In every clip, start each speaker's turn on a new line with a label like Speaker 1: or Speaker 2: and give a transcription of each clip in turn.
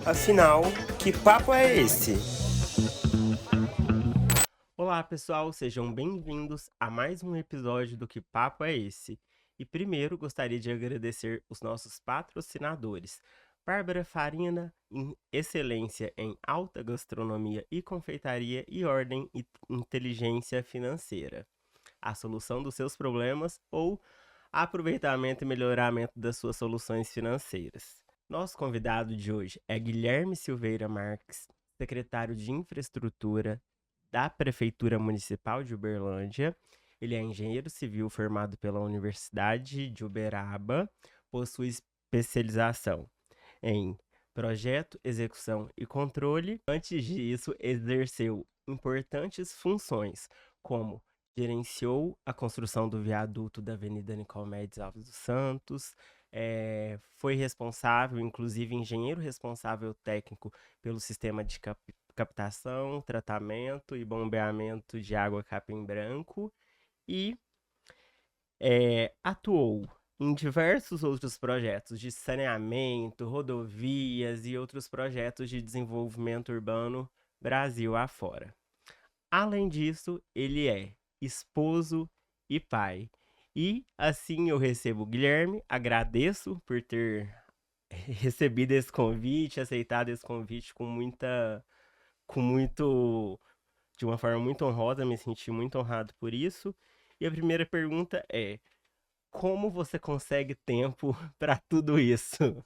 Speaker 1: Afinal, que papo é esse?
Speaker 2: Olá, pessoal, sejam bem-vindos a mais um episódio do Que Papo é Esse? E primeiro gostaria de agradecer os nossos patrocinadores. Bárbara Farina, em excelência em alta gastronomia e confeitaria e ordem e inteligência financeira. A solução dos seus problemas ou aproveitamento e melhoramento das suas soluções financeiras. Nosso convidado de hoje é Guilherme Silveira Marques, secretário de Infraestrutura da Prefeitura Municipal de Uberlândia. Ele é engenheiro civil formado pela Universidade de Uberaba, possui especialização em projeto, execução e controle. Antes disso, exerceu importantes funções, como gerenciou a construção do viaduto da Avenida Nicomedes Alves dos Santos, foi responsável, inclusive engenheiro responsável técnico pelo sistema de captação, tratamento e bombeamento de água capim branco e atuou em diversos outros projetos de saneamento, rodovias e outros projetos de desenvolvimento urbano Brasil afora. Além disso, ele é esposo e pai. E assim eu recebo o Guilherme, agradeço por ter recebido esse convite, aceitado esse convite com muito, de uma forma muito honrosa, me senti muito honrado por isso. E a primeira pergunta é: como você consegue tempo para tudo isso?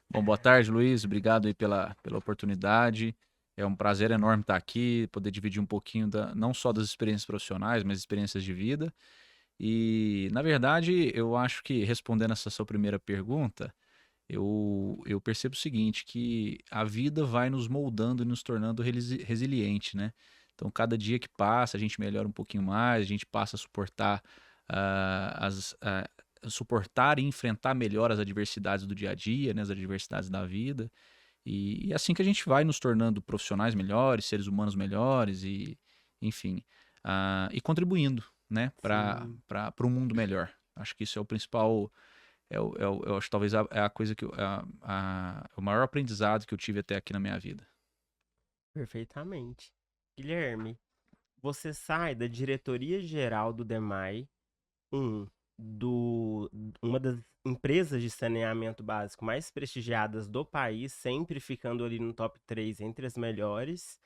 Speaker 3: Bom, boa tarde, Luiz. Obrigado aí pela oportunidade. É um prazer enorme estar aqui, poder dividir um pouquinho não só das experiências profissionais, mas experiências de vida. E, na verdade, eu acho que respondendo essa sua primeira pergunta, eu percebo o seguinte, que a vida vai nos moldando e nos tornando resiliente, né? Então, cada dia que passa, a gente melhora um pouquinho mais, a gente passa a suportar suportar e enfrentar melhor as adversidades do dia a dia, né, as adversidades da vida. E é assim que a gente vai nos tornando profissionais melhores, seres humanos melhores e, enfim, e contribuindo, né,
Speaker 2: Sim,
Speaker 3: para um mundo melhor. Acho que isso é o principal, eu acho que talvez é a coisa que o maior aprendizado que eu tive até aqui na minha vida.
Speaker 2: perfeitamente. Guilherme, você sai da diretoria geral do DEMAI, um do uma das empresas de saneamento básico mais prestigiadas do país, sempre ficando ali no top 3 entre as melhores,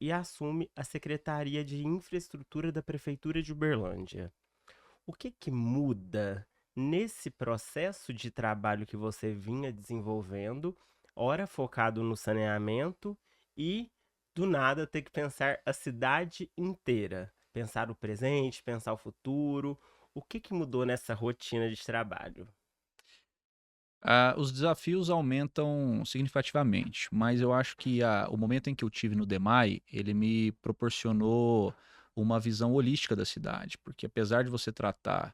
Speaker 2: e assume a Secretaria de Infraestrutura da Prefeitura de Uberlândia. O que que muda nesse processo de trabalho que você vinha desenvolvendo, ora focado no saneamento e do nada ter que pensar a cidade inteira, pensar o presente, pensar o futuro? O que que mudou nessa rotina de trabalho?
Speaker 3: Os desafios aumentam significativamente, mas eu acho que o momento em que eu tive no DEMAI, ele me proporcionou uma visão holística da cidade, porque apesar de você tratar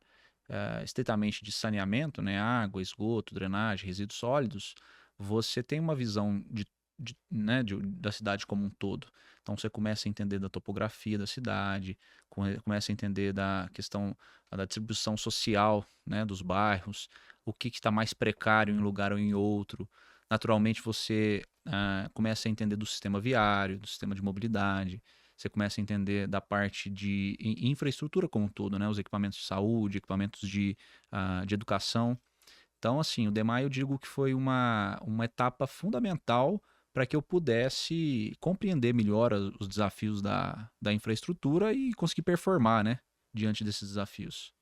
Speaker 3: estritamente de saneamento, né, água, esgoto, drenagem, resíduos sólidos, você tem uma visão da cidade como um todo. Então você começa a entender da topografia da cidade, começa a entender da questão da distribuição social, né, dos bairros, o que está mais precário em um lugar ou em outro. Naturalmente você começa a entender do sistema viário, do sistema de mobilidade, você começa a entender da parte de infraestrutura como um todo, né? Os equipamentos de saúde, equipamentos de educação. Então, assim, o DEMAI eu digo que foi uma etapa fundamental para que eu pudesse compreender melhor os desafios da infraestrutura e conseguir performar, né, diante desses desafios.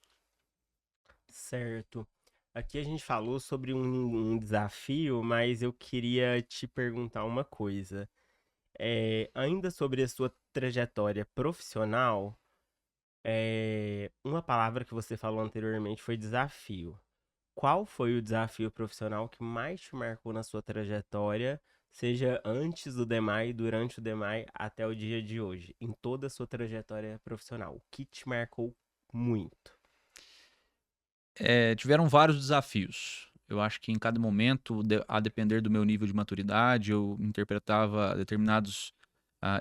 Speaker 2: Certo. Aqui a gente falou sobre um desafio, mas eu queria te perguntar uma coisa. Ainda sobre a sua trajetória profissional, uma palavra que você falou anteriormente foi desafio. Qual foi o desafio profissional que mais te marcou na sua trajetória, seja antes do DEMAI, durante o DEMAI, até o dia de hoje, em toda a sua trajetória profissional? O que te marcou muito?
Speaker 3: Tiveram vários desafios. Eu acho que em cada momento, a depender do meu nível de maturidade, eu interpretava determinados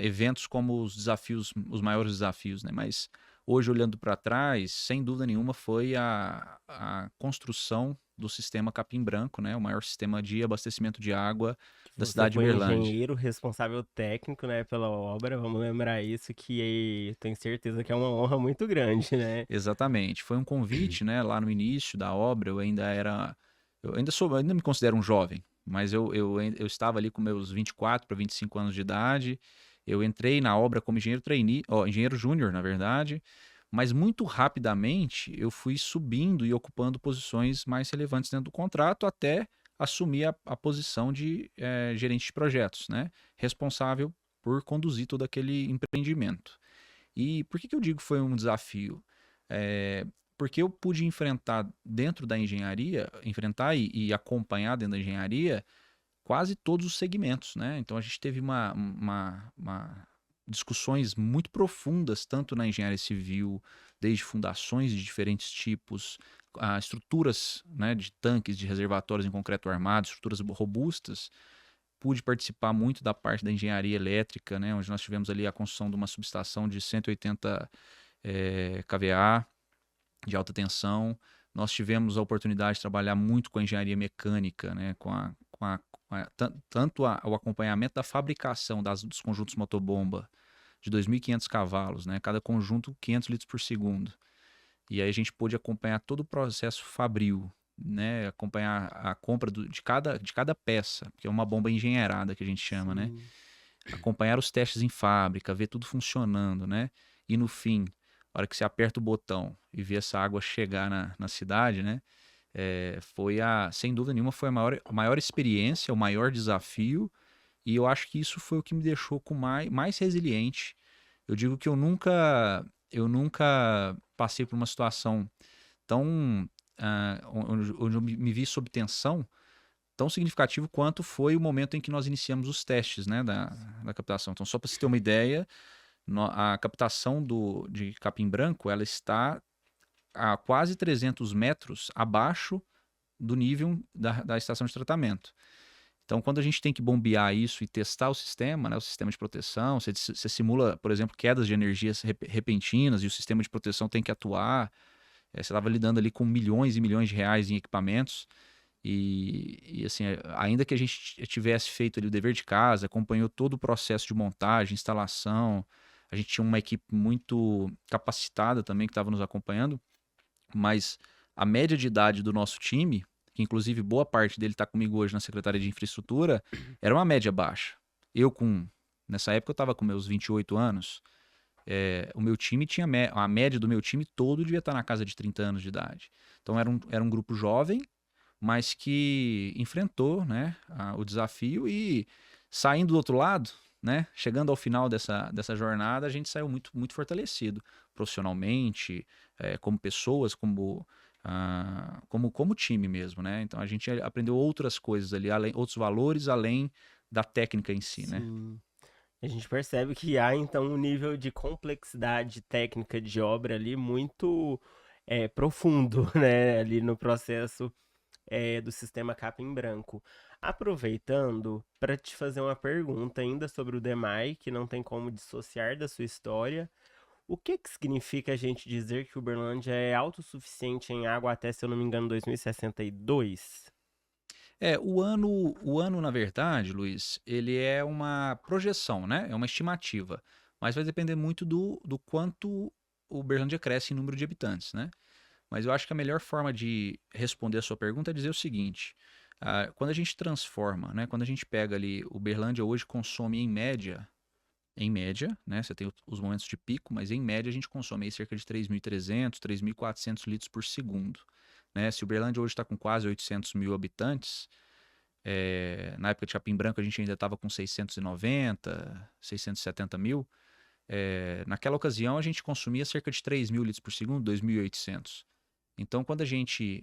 Speaker 3: eventos como os desafios, os maiores desafios, né? Mas hoje, olhando para trás, sem dúvida nenhuma, foi a construção do sistema Capim Branco, né? O maior sistema de abastecimento de água da
Speaker 2: Você
Speaker 3: cidade de
Speaker 2: foi
Speaker 3: Uberlândia.
Speaker 2: engenheiro responsável técnico, né, pela obra. Vamos lembrar isso, que tenho certeza que é uma honra muito grande, né?
Speaker 3: Exatamente. Foi um convite, né? Lá no início da obra, eu ainda me considero um jovem, mas eu estava ali com meus 24 para 25 anos de idade. Eu entrei na obra como engenheiro trainee, engenheiro júnior, na verdade, mas muito rapidamente eu fui subindo e ocupando posições mais relevantes dentro do contrato até assumir a posição de gerente de projetos, né? Responsável por conduzir todo aquele empreendimento. E por que eu digo que foi um desafio? É, porque eu pude enfrentar dentro da engenharia, enfrentar e acompanhar dentro da engenharia quase todos os segmentos, né? Então a gente teve discussões muito profundas, tanto na engenharia civil, desde fundações de diferentes tipos, estruturas, né, de tanques, de reservatórios em concreto armado, estruturas robustas. Pude participar muito da parte da engenharia elétrica, né, onde nós tivemos ali a construção de uma subestação de 180 kVA de alta tensão. Nós tivemos a oportunidade de trabalhar muito com a engenharia mecânica, né, tanto o acompanhamento da fabricação dos conjuntos motobomba de 2.500 cavalos, né, cada conjunto 500 litros por segundo. E aí a gente pôde acompanhar todo o processo fabril, né, acompanhar a compra de cada peça, que é uma bomba engenheirada que a gente chama, né?
Speaker 2: Sim.
Speaker 3: Acompanhar os testes em fábrica, ver tudo funcionando, né? E no fim, a hora que você aperta o botão e vê essa água chegar na cidade, né? Sem dúvida nenhuma, foi a maior experiência, o maior desafio, e eu acho que isso foi o que me deixou com mais resiliente. Eu digo que eu nunca passei por uma situação tão onde eu me vi sob tensão tão significativo quanto foi o momento em que nós iniciamos os testes, né, da captação. Então, só para você ter uma ideia, a captação de capim branco ela está a quase 300 metros abaixo do nível da estação de tratamento. Então, quando a gente tem que bombear isso e testar o sistema, né, o sistema de proteção, você simula, por exemplo, quedas de energias repentinas e o sistema de proteção tem que atuar. Você estava lidando ali com milhões e milhões de reais em equipamentos. E assim, ainda que a gente tivesse feito ali o dever de casa, acompanhou todo o processo de montagem, instalação, a gente tinha uma equipe muito capacitada também que estava nos acompanhando, mas a média de idade do nosso time, que inclusive boa parte dele está comigo hoje na Secretaria de Infraestrutura, era uma média baixa. Nessa época eu estava com meus 28 anos, o meu time a média do meu time todo devia estar na casa de 30 anos de idade. Então era um grupo jovem, mas que enfrentou, né, o desafio e saindo do outro lado, né, chegando ao final dessa jornada, a gente saiu muito, muito fortalecido profissionalmente, como pessoas, como time mesmo, né? Então a gente aprendeu outras coisas ali, outros valores além da técnica em si, né?
Speaker 2: Sim. A gente percebe que há, então, um nível de complexidade técnica de obra ali muito profundo, né? Ali no processo do sistema capim branco. Aproveitando para te fazer uma pergunta ainda sobre o DEMAI, que não tem como dissociar da sua história. O que que significa a gente dizer que Uberlândia é autossuficiente em água até, se eu não me engano, 2062?
Speaker 3: O ano, na verdade, Luiz, ele é uma projeção, né? É uma estimativa. Mas vai depender muito do quanto o Uberlândia cresce em número de habitantes, né? Mas eu acho que a melhor forma de responder a sua pergunta é dizer o seguinte: quando a gente transforma, né? Quando a gente pega ali, o Uberlândia hoje consome em média, né? Você tem os momentos de pico, mas em média a gente consome aí cerca de 3.300, 3.400 litros por segundo. Né? Se o Uberlândia hoje está com quase 800 mil habitantes, na época de Capim Branco a gente ainda estava com 690, 670 mil. Naquela ocasião a gente consumia cerca de 3.000 litros por segundo, 2.800. Então quando a gente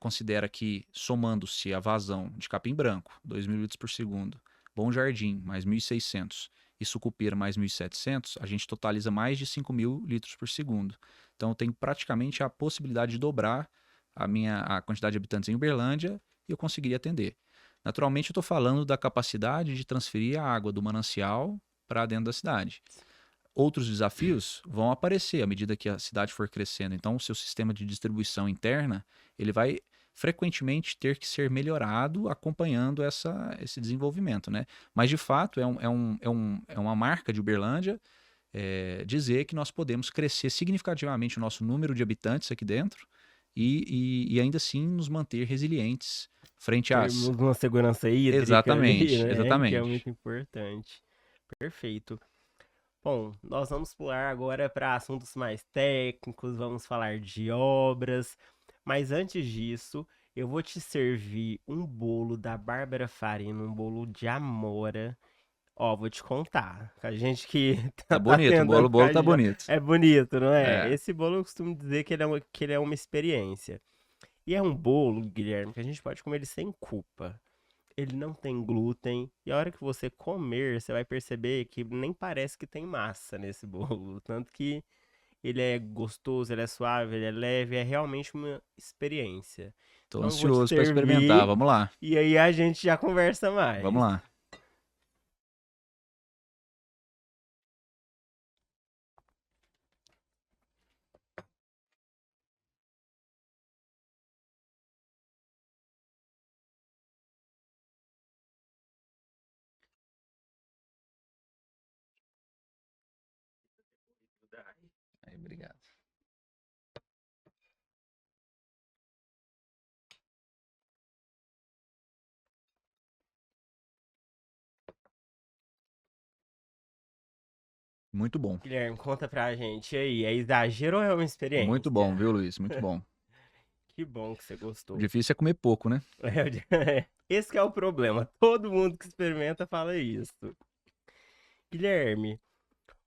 Speaker 3: considera que, somando-se a vazão de Capim Branco, 2.000 litros por segundo, Bom Jardim, mais 1.600, e Sucupira, mais 1.700, a gente totaliza mais de 5.000 litros por segundo. Então tem praticamente a possibilidade de dobrar a quantidade de habitantes em Uberlândia e eu conseguiria atender. Naturalmente eu estou falando da capacidade de transferir a água do manancial para dentro da cidade. Outros desafios vão aparecer à medida que a cidade for crescendo. Então, o seu sistema de distribuição interna ele vai frequentemente ter que ser melhorado acompanhando esse desenvolvimento, né? Mas, de fato, é uma marca de Uberlândia dizer que nós podemos crescer significativamente o nosso número de habitantes aqui dentro e ainda assim nos manter resilientes frente às...
Speaker 2: Termos uma segurança hídrica ali,
Speaker 3: Exatamente,
Speaker 2: né? Que é
Speaker 3: exatamente.
Speaker 2: muito importante. Perfeito. Bom, nós vamos pular agora para assuntos mais técnicos, vamos falar de obras. Mas antes disso, eu vou te servir um bolo da Bárbara Farina, um bolo de amora. Ó, vou te contar. A gente que
Speaker 3: Tá
Speaker 2: tá
Speaker 3: bonito,
Speaker 2: tentando
Speaker 3: o bolo tá
Speaker 2: ficar
Speaker 3: bonito.
Speaker 2: é bonito, não é?
Speaker 3: É,
Speaker 2: Esse bolo eu costumo dizer que ele é uma experiência. E é um bolo, Guilherme, que a gente pode comer ele sem culpa. Ele não tem glúten. E a hora que você comer, você vai perceber que nem parece que tem massa nesse bolo. Tanto que ele é gostoso, ele é suave, ele é leve, é realmente uma experiência.
Speaker 3: tô
Speaker 2: Então eu vou te
Speaker 3: ansioso para experimentar,
Speaker 2: servir
Speaker 3: vamos lá,
Speaker 2: e aí a gente já conversa
Speaker 3: vamos
Speaker 2: mais.
Speaker 3: lá. Aí, obrigado. Muito bom.
Speaker 2: Guilherme, conta pra gente e aí. É exagero ou é uma
Speaker 3: Muito bom,
Speaker 2: experiência?
Speaker 3: viu, Luiz? Muito bom.
Speaker 2: Que bom que você
Speaker 3: O
Speaker 2: gostou.
Speaker 3: difícil é comer pouco, né?
Speaker 2: Esse que é o problema. Todo mundo que experimenta fala isso. Guilherme,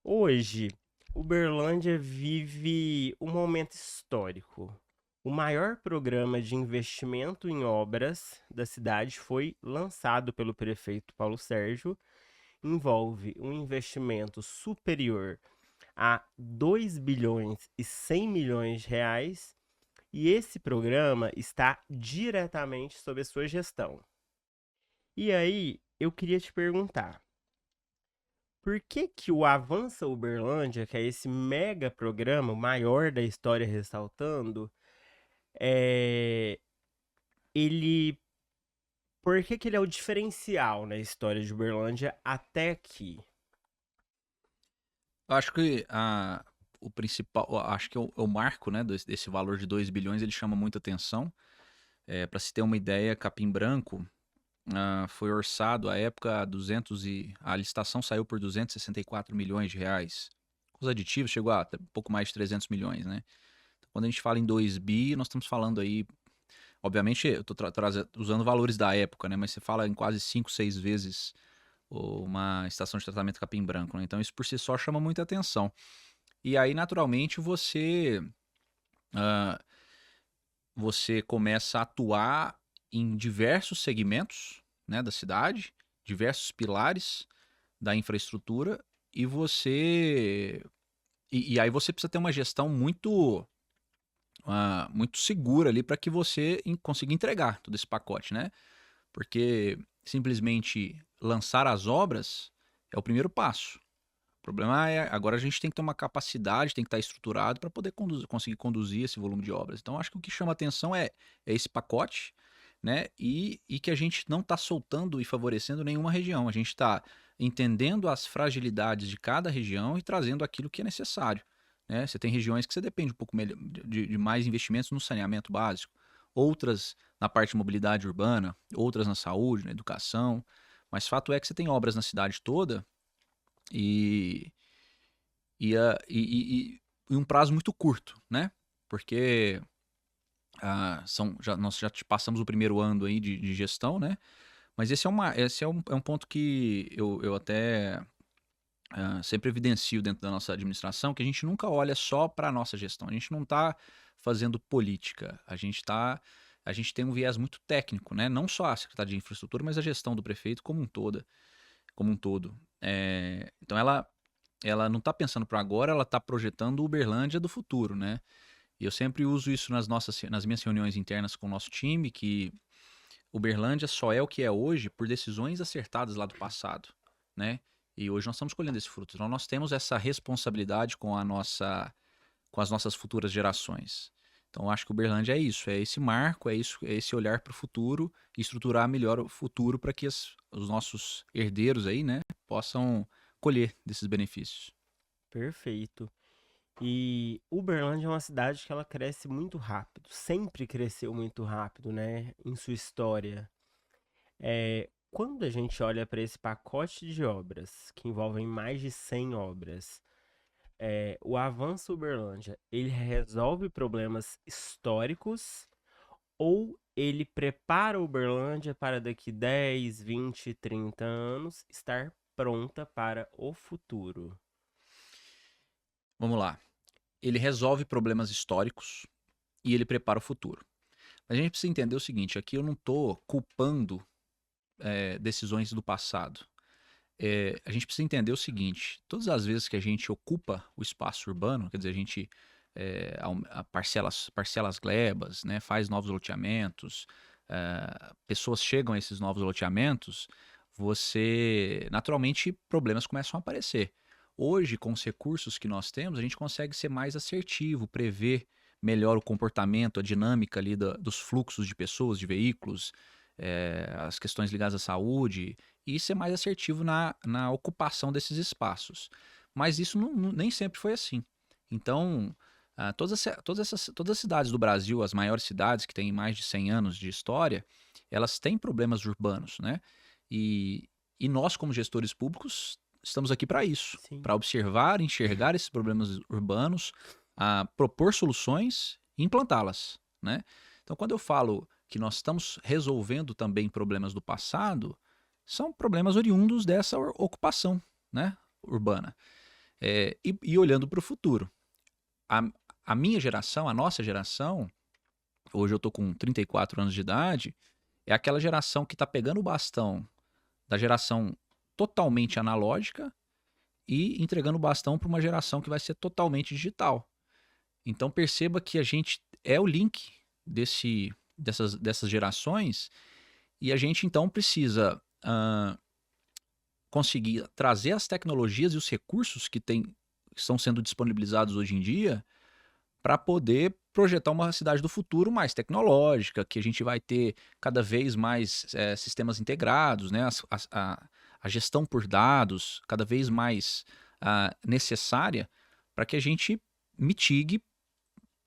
Speaker 2: hoje, Uberlândia vive um momento histórico. O maior programa de investimento em obras da cidade foi lançado pelo prefeito Paulo Sérgio. Envolve um investimento superior a 2 bilhões e 100 milhões de reais. E esse programa está diretamente sob a sua gestão. E aí, eu queria te perguntar, por que que o Avança Uberlândia, que é esse mega programa, o maior da história ressaltando, é, ele, por que que ele é o diferencial na história de Uberlândia até aqui?
Speaker 3: Eu acho que o principal, acho que o marco, né, desse valor de 2 bilhões, ele chama muita atenção. Para se ter uma ideia, Capim Branco foi orçado à época a licitação saiu por 264 milhões de reais. Com os aditivos chegou a um pouco mais de 300 milhões, né? Então, quando a gente fala em 2 bi, nós estamos falando aí, obviamente, eu estou usando valores da época, né? Mas você fala em quase 5, 6 vezes uma estação de tratamento Capim Branco, né? Então isso por si só chama muita atenção. E aí, naturalmente, ah, você começa a atuar em diversos segmentos, né, da cidade, diversos pilares da infraestrutura, e e aí você precisa ter uma gestão muito segura ali para que você consiga entregar todo esse pacote, né? Porque simplesmente lançar as obras é o primeiro passo. O problema é agora a gente tem que ter uma capacidade, tem que estar estruturado para poder conseguir conduzir esse volume de obras. Então acho que o que chama atenção é esse pacote, né? E que a gente não está soltando e favorecendo nenhuma região. A gente está entendendo as fragilidades de cada região e trazendo aquilo que é necessário. Né? Você tem regiões que você depende um pouco de mais investimentos no saneamento básico, outras na parte de mobilidade urbana, outras na saúde, na educação. Mas fato é que você tem obras na cidade toda e, e um prazo muito curto, né? Porque nós já passamos o primeiro ano aí de gestão, né? Mas esse é um ponto que eu até sempre evidencio dentro da nossa administração, que a gente nunca olha só para a nossa gestão. A gente não está fazendo política, a gente tem um viés muito técnico, né? Não só a Secretaria de Infraestrutura, mas a gestão do prefeito como um todo. Então ela não está pensando para agora, ela está projetando o Uberlândia do futuro, né? E eu sempre uso isso nas minhas reuniões internas com o nosso time, que Uberlândia só é o que é hoje por decisões acertadas lá do passado, né? E hoje nós estamos colhendo esse fruto. Então nós temos essa responsabilidade com as nossas futuras gerações. Então, eu acho que Uberlândia é isso, é esse marco, é isso, é esse olhar para o futuro e estruturar melhor o futuro para que os nossos herdeiros aí, né, possam colher desses benefícios.
Speaker 2: Perfeito. E Uberlândia é uma cidade que ela cresce muito rápido, sempre cresceu muito rápido, né, em sua história. Quando a gente olha para esse pacote de obras, que envolvem mais de 100 obras, o Avanço Uberlândia, ele resolve problemas históricos ou ele prepara Uberlândia para daqui 10, 20, 30 anos estar pronta para o futuro?
Speaker 3: Vamos lá. Ele resolve problemas históricos e ele prepara o futuro. Mas a gente precisa entender o seguinte, aqui eu não estou culpando decisões do passado. A gente precisa entender o seguinte, todas as vezes que a gente ocupa o espaço urbano, quer dizer, a gente parcelas glebas, né, faz novos loteamentos, pessoas chegam a esses novos loteamentos, naturalmente, problemas começam a aparecer. Hoje, com os recursos que nós temos, a gente consegue ser mais assertivo, prever melhor o comportamento, a dinâmica ali dos fluxos de pessoas, de veículos, as questões ligadas à saúde, e ser mais assertivo na ocupação desses espaços. Mas isso nem sempre foi assim. Então, todas as cidades do Brasil, as maiores cidades que têm mais de 100 anos de história, elas têm problemas urbanos, né? E, e nós, como gestores públicos, estamos aqui para isso,
Speaker 2: Sim.
Speaker 3: para observar, enxergar esses problemas urbanos, propor soluções e implantá-las, né? Então, quando eu falo que nós estamos resolvendo também problemas do passado, são problemas oriundos dessa ocupação, né, urbana. E olhando para o futuro. A, a minha geração, a nossa geração, hoje eu estou com 34 anos de idade, é aquela geração que está pegando o bastão da geração totalmente analógica e entregando o bastão para uma geração que vai ser totalmente digital. Então perceba que a gente é o link dessas gerações e a gente então precisa conseguir trazer as tecnologias e os recursos que estão sendo disponibilizados hoje em dia para poder projetar uma cidade do futuro mais tecnológica, que a gente vai ter cada vez mais sistemas integrados, né? A gestão por dados cada vez mais necessária para que a gente mitigue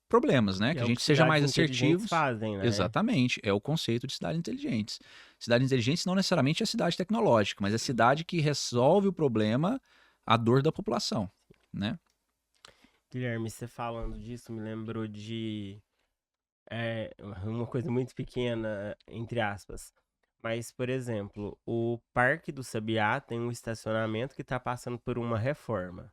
Speaker 3: problemas, né?
Speaker 2: Que
Speaker 3: Que
Speaker 2: é
Speaker 3: a
Speaker 2: o que
Speaker 3: gente seja
Speaker 2: cidades
Speaker 3: mais
Speaker 2: inteligentes
Speaker 3: assertivos.
Speaker 2: fazem, né?
Speaker 3: Exatamente, é o conceito de cidades inteligentes. Cidades inteligentes não necessariamente é cidade tecnológica, mas é cidade que resolve o problema, a dor da população, né?
Speaker 2: Guilherme, você falando disso me lembrou de uma coisa muito pequena, entre aspas. Mas, por exemplo, o Parque do Sabiá tem um estacionamento que está passando por uma reforma.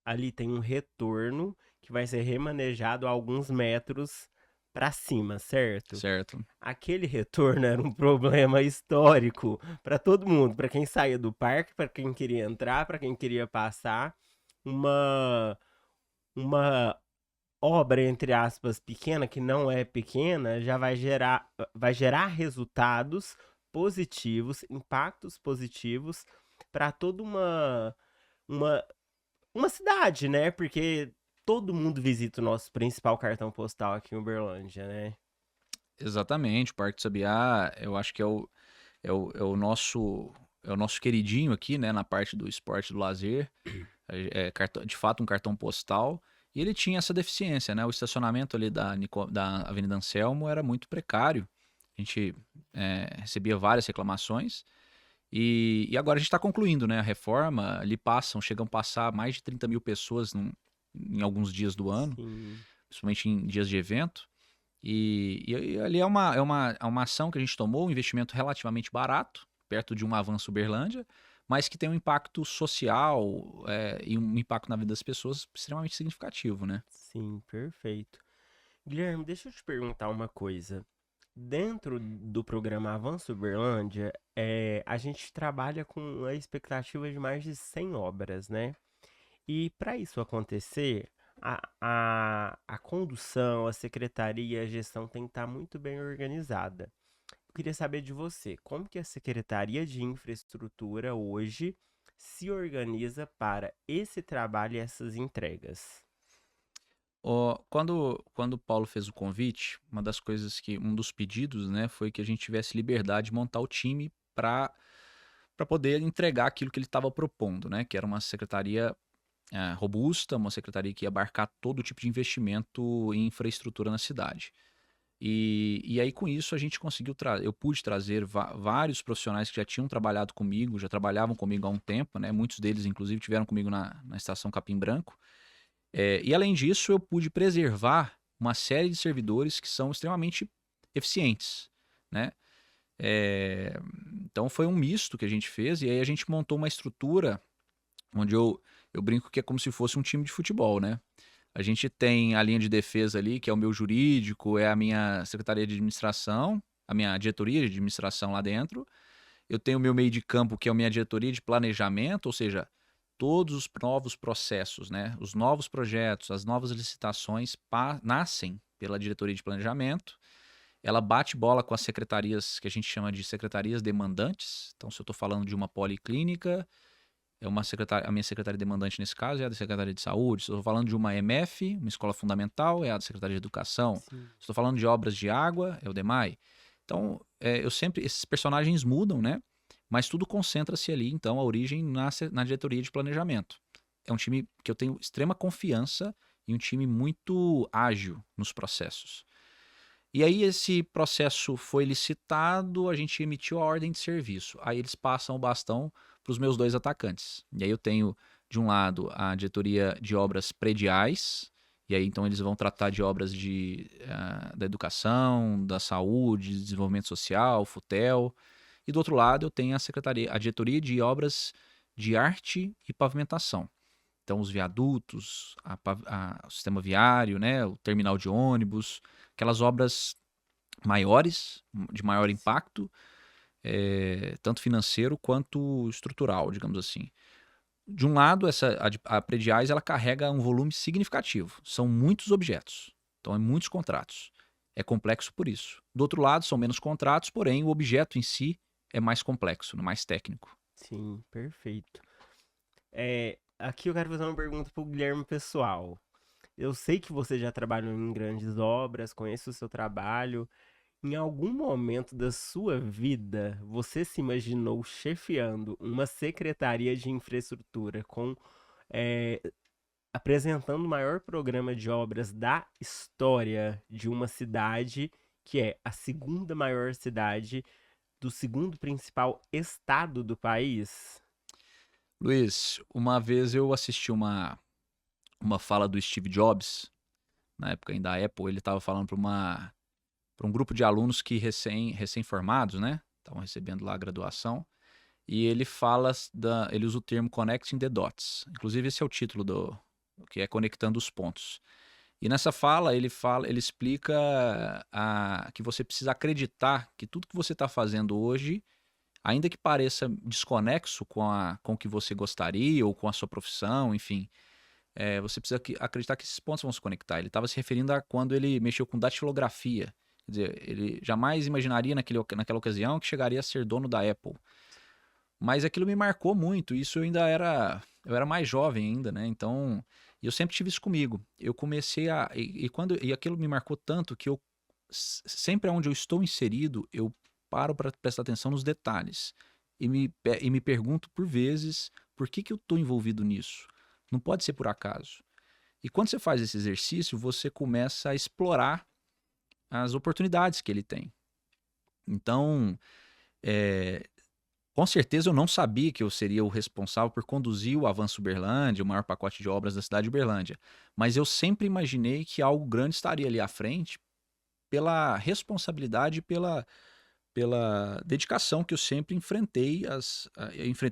Speaker 2: Ali tem um retorno que vai ser remanejado a alguns metros para cima, certo?
Speaker 3: Certo.
Speaker 2: Aquele retorno era um problema histórico para todo mundo, para quem saía do parque, para quem queria entrar, para quem queria passar. Uma obra, entre aspas, pequena, que não é pequena, já vai gerar resultados positivos, impactos positivos para toda uma, uma cidade, né? Porque todo mundo visita o nosso principal cartão postal aqui em Uberlândia, né?
Speaker 3: Exatamente, o Parque do Sabiá, eu acho que é o nosso queridinho aqui, né, na parte do esporte e do lazer. De fato um cartão postal. E ele tinha essa deficiência, né? O estacionamento ali da Avenida Anselmo era muito precário. A gente recebia várias reclamações. E agora a gente está concluindo, né? A reforma, ali chegam a passar mais de 30 mil pessoas em alguns dias do ano,
Speaker 2: Sim.
Speaker 3: principalmente em dias de evento. E ali é uma ação que a gente tomou, um investimento relativamente barato, perto de um Avanço Uberlândia, mas que tem um impacto social e um impacto na vida das pessoas extremamente significativo, né?
Speaker 2: Sim, perfeito. Guilherme, deixa eu te perguntar uma coisa. Dentro do programa Avanço Uberlândia, a gente trabalha com a expectativa de mais de 100 obras, né? E para isso acontecer, a condução, a secretaria, a gestão tem que estar muito bem organizada. Eu queria saber de você, como que a Secretaria de Infraestrutura hoje se organiza para esse trabalho e essas entregas?
Speaker 3: Quando o Paulo fez o convite, um dos pedidos, né, foi que a gente tivesse liberdade de montar o time para poder entregar aquilo que ele estava propondo, né, que era uma secretaria robusta, uma secretaria que ia abarcar todo tipo de investimento em infraestrutura na cidade. E aí, com isso, a gente conseguiu eu pude trazer vários profissionais que já tinham trabalhado comigo, já trabalhavam comigo há um tempo, né? Muitos deles, inclusive, tiveram comigo na estação Capim Branco. E além disso, eu pude preservar uma série de servidores que são extremamente eficientes, né? É, então foi um misto que a gente fez, e aí a gente montou uma estrutura onde eu brinco que é como se fosse um time de futebol, né? A gente tem a linha de defesa ali, que é o meu jurídico, é a minha secretaria de administração, a minha diretoria de administração lá dentro. Eu tenho o meu meio de campo, que é a minha diretoria de planejamento, ou seja, todos os novos processos, né? Os novos projetos, as novas licitações nascem pela diretoria de planejamento. Ela bate bola com as secretarias que a gente chama de secretarias demandantes. Então, se eu estou falando de uma policlínica, a minha secretária demandante nesse caso é a da Secretaria de Saúde. Se eu estou falando de uma MF, uma escola fundamental, é a da Secretaria de Educação.
Speaker 2: Sim.
Speaker 3: Se estou falando de obras de água, é o DEMAI. Então, esses personagens mudam, né? Mas tudo concentra-se ali, então, a origem na diretoria de planejamento. É um time que eu tenho extrema confiança e um time muito ágil nos processos. E aí esse processo foi licitado, a gente emitiu a ordem de serviço. Aí eles passam o bastão para os meus dois atacantes. E aí eu tenho, de um lado, a diretoria de obras prediais, e aí então eles vão tratar de obras da educação, da saúde, desenvolvimento social, FUTEL. E do outro lado eu tenho a diretoria de obras de arte e pavimentação. Então os viadutos, o sistema viário, né, o terminal de ônibus, aquelas obras maiores, de maior impacto, tanto financeiro quanto estrutural, digamos assim. De um lado, a Prediais ela carrega um volume significativo. São muitos objetos, então é muitos contratos. É complexo por isso. Do outro lado, são menos contratos, porém o objeto em si é mais complexo, mais técnico.
Speaker 2: Sim, perfeito. Aqui eu quero fazer uma pergunta pro Guilherme pessoal. Eu sei que você já trabalhou em grandes obras, conheço o seu trabalho. Em algum momento da sua vida, você se imaginou chefiando uma secretaria de infraestrutura eh, apresentando o maior programa de obras da história de uma cidade que é a segunda maior cidade do segundo principal estado do país?
Speaker 3: Luiz, uma vez eu assisti uma fala do Steve Jobs, na época ainda da Apple, ele estava falando para um grupo de alunos que recém-formados, né? Estavam recebendo lá a graduação. E ele ele usa o termo connecting the dots. Inclusive esse é o título que é conectando os pontos. E nessa fala ele explica que você precisa acreditar que tudo que você está fazendo hoje, ainda que pareça desconexo com o que você gostaria ou com a sua profissão, enfim, você precisa acreditar que esses pontos vão se conectar. Ele estava se referindo a quando ele mexeu com datilografia. Quer dizer, ele jamais imaginaria naquela ocasião que chegaria a ser dono da Apple. Mas aquilo me marcou muito. Isso eu era mais jovem ainda, né? Então, eu sempre tive isso comigo. Eu comecei e aquilo me marcou tanto que sempre onde eu estou inserido, eu paro para prestar atenção nos detalhes e me pergunto por vezes por que eu estou envolvido nisso. Não pode ser por acaso. E quando você faz esse exercício, você começa a explorar as oportunidades que ele tem. Então, com certeza eu não sabia que eu seria o responsável por conduzir o Avanço Uberlândia, o maior pacote de obras da cidade de Uberlândia. Mas eu sempre imaginei que algo grande estaria ali à frente pela responsabilidade e pela dedicação que eu sempre enfrentei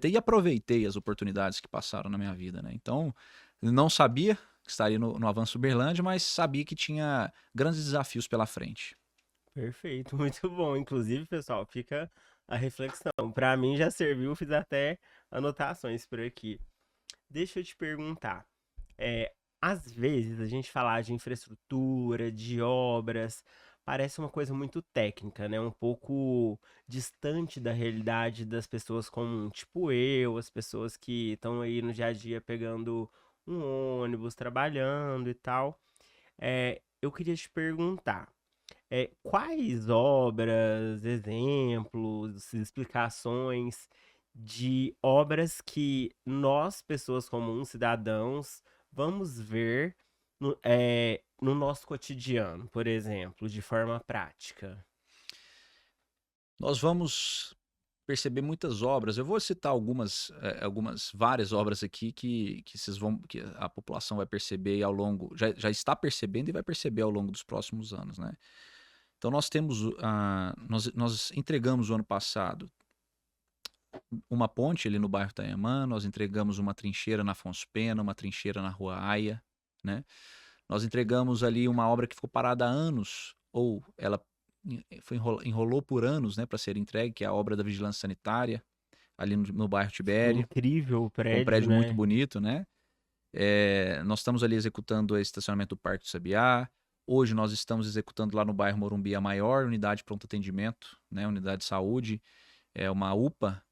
Speaker 3: e aproveitei as oportunidades que passaram na minha vida, né? Então, não sabia que estaria no Avanço Uberlândia, mas sabia que tinha grandes desafios pela frente.
Speaker 2: Perfeito, muito bom. Inclusive, pessoal, fica a reflexão. Para mim já serviu, fiz até anotações por aqui. Deixa eu te perguntar. Às vezes a gente falar de infraestrutura, de obras, parece uma coisa muito técnica, né? Um pouco distante da realidade das pessoas como tipo eu, as pessoas que estão aí no dia a dia pegando um ônibus, trabalhando e tal. Eu queria te perguntar, quais obras, exemplos, explicações de obras que nós, pessoas comuns, cidadãos, vamos ver no nosso cotidiano, por exemplo, de forma prática?
Speaker 3: Nós vamos perceber muitas obras. Eu vou citar várias obras aqui que a população vai perceber ao longo, já está percebendo e vai perceber ao longo dos próximos anos, né? Então nós entregamos o ano passado uma ponte ali no bairro Itanhamã, nós entregamos uma trincheira na Afonso Pena, uma trincheira na Rua Aia, né? Nós entregamos ali uma obra que ficou parada há anos, ou ela enrolou por anos, né, para ser entregue, que é a obra da Vigilância Sanitária, ali no bairro Tibério.
Speaker 2: Incrível o
Speaker 3: Um
Speaker 2: prédio,
Speaker 3: prédio muito
Speaker 2: né?
Speaker 3: bonito, né? Nós estamos ali executando o estacionamento do Parque do Sabiá. Hoje nós estamos executando lá no bairro Morumbi a maior unidade de pronto atendimento, né, unidade de saúde, uma UPA,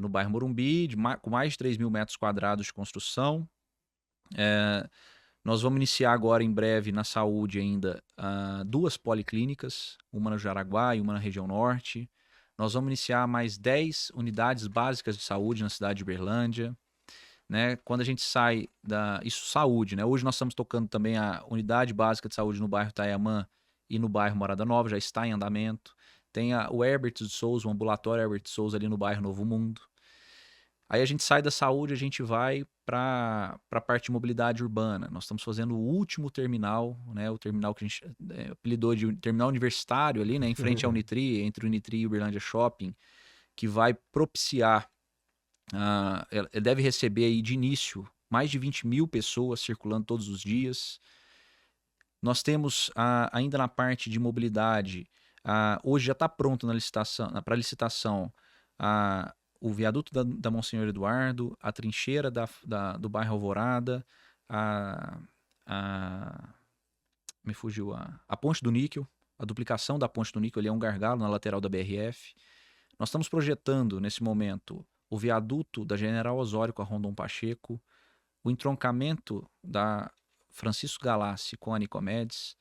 Speaker 3: no bairro Morumbi, com mais de 3 mil metros quadrados de construção. Nós vamos iniciar agora em breve na saúde ainda 2 policlínicas, uma no Jaraguá e uma na região norte. Nós vamos iniciar mais 10 unidades básicas de saúde na cidade de Uberlândia. Né? Quando a gente sai isso saúde, né? Hoje nós estamos tocando também a unidade básica de saúde no bairro Itanhamã e no bairro Morada Nova, já está em andamento. Tem o Herbert de Souza, o ambulatório Herbert de Souza ali no bairro Novo Mundo. Aí a gente sai da saúde, a gente vai para a parte de mobilidade urbana. Nós estamos fazendo o último terminal, né? O terminal que a gente apelidou de terminal universitário ali, né? Em frente ao Unitri, entre o Unitri e o Uberlândia Shopping, que vai propiciar, ele deve receber aí de início mais de 20 mil pessoas circulando todos os dias. Nós temos ainda na parte de mobilidade, hoje já está pronto para licitação, o viaduto da Monsenhor Eduardo, a trincheira do bairro Alvorada, me fugiu a Ponte do Níquel, a duplicação da Ponte do Níquel, ali é um gargalo na lateral da BRF. Nós estamos projetando, nesse momento, o viaduto da General Osório com a Rondon Pacheco, o entroncamento da Francisco Galassi com a Nicomedes,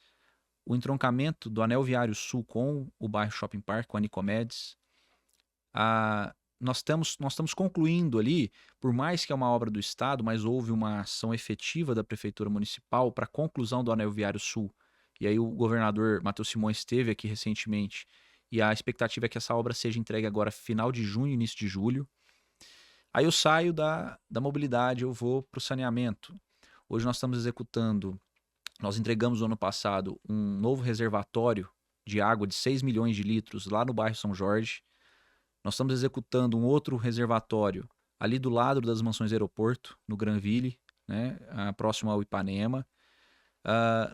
Speaker 3: o entroncamento do Anel Viário Sul com o bairro Shopping Park, com a Nicomedes. Nós estamos concluindo ali, por mais que é uma obra do Estado, mas houve uma ação efetiva da Prefeitura Municipal para a conclusão do Anel Viário Sul. E aí o governador Matheus Simões esteve aqui recentemente, e a expectativa é que essa obra seja entregue agora final de junho, início de julho. Aí eu saio da mobilidade, eu vou para o saneamento. Hoje nós estamos nós entregamos no ano passado um novo reservatório de água de 6 milhões de litros lá no bairro São Jorge. Nós estamos executando um outro reservatório ali do lado das Mansões Aeroporto, no Granville, né, próximo ao Ipanema.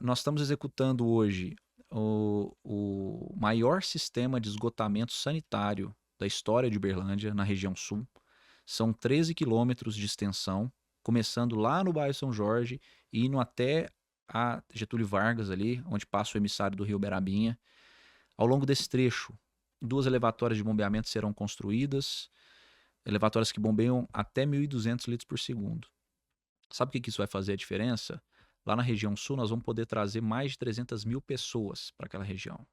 Speaker 3: Nós estamos executando hoje o maior sistema de esgotamento sanitário da história de Uberlândia, na região sul. São 13 quilômetros de extensão, começando lá no bairro São Jorge e indo até a Getúlio Vargas ali, onde passa o emissário do Rio Berabinha. Ao longo desse trecho, 2 elevatórias de bombeamento serão construídas, elevatórias que bombeiam até 1.200 litros por segundo. Sabe o que isso vai fazer a diferença? Lá na região sul, nós vamos poder trazer mais de 300 mil pessoas para aquela região.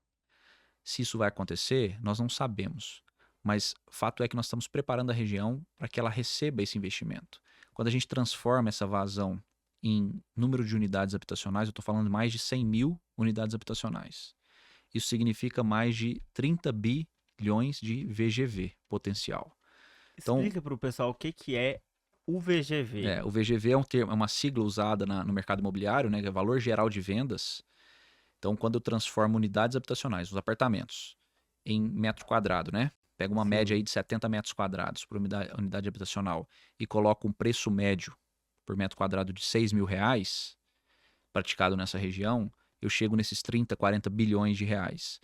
Speaker 3: Se isso vai acontecer, nós não sabemos. Mas fato é que nós estamos preparando a região para que ela receba esse investimento. Quando a gente transforma essa vazão em número de unidades habitacionais, eu estou falando de mais de 100 mil unidades habitacionais. Isso significa mais de 30 bilhões de VGV potencial. Então,
Speaker 2: explica para o pessoal o que é o VGV.
Speaker 3: O VGV é um termo, é uma sigla usada no mercado imobiliário, né, que é Valor Geral de Vendas. Então, quando eu transformo unidades habitacionais, os apartamentos, em metro quadrado, né? Pega uma média aí de 70 metros quadrados por unidade habitacional e coloco um preço médio por metro quadrado de R$6.000 praticado nessa região, eu chego nesses 30, 40 bilhões de reais.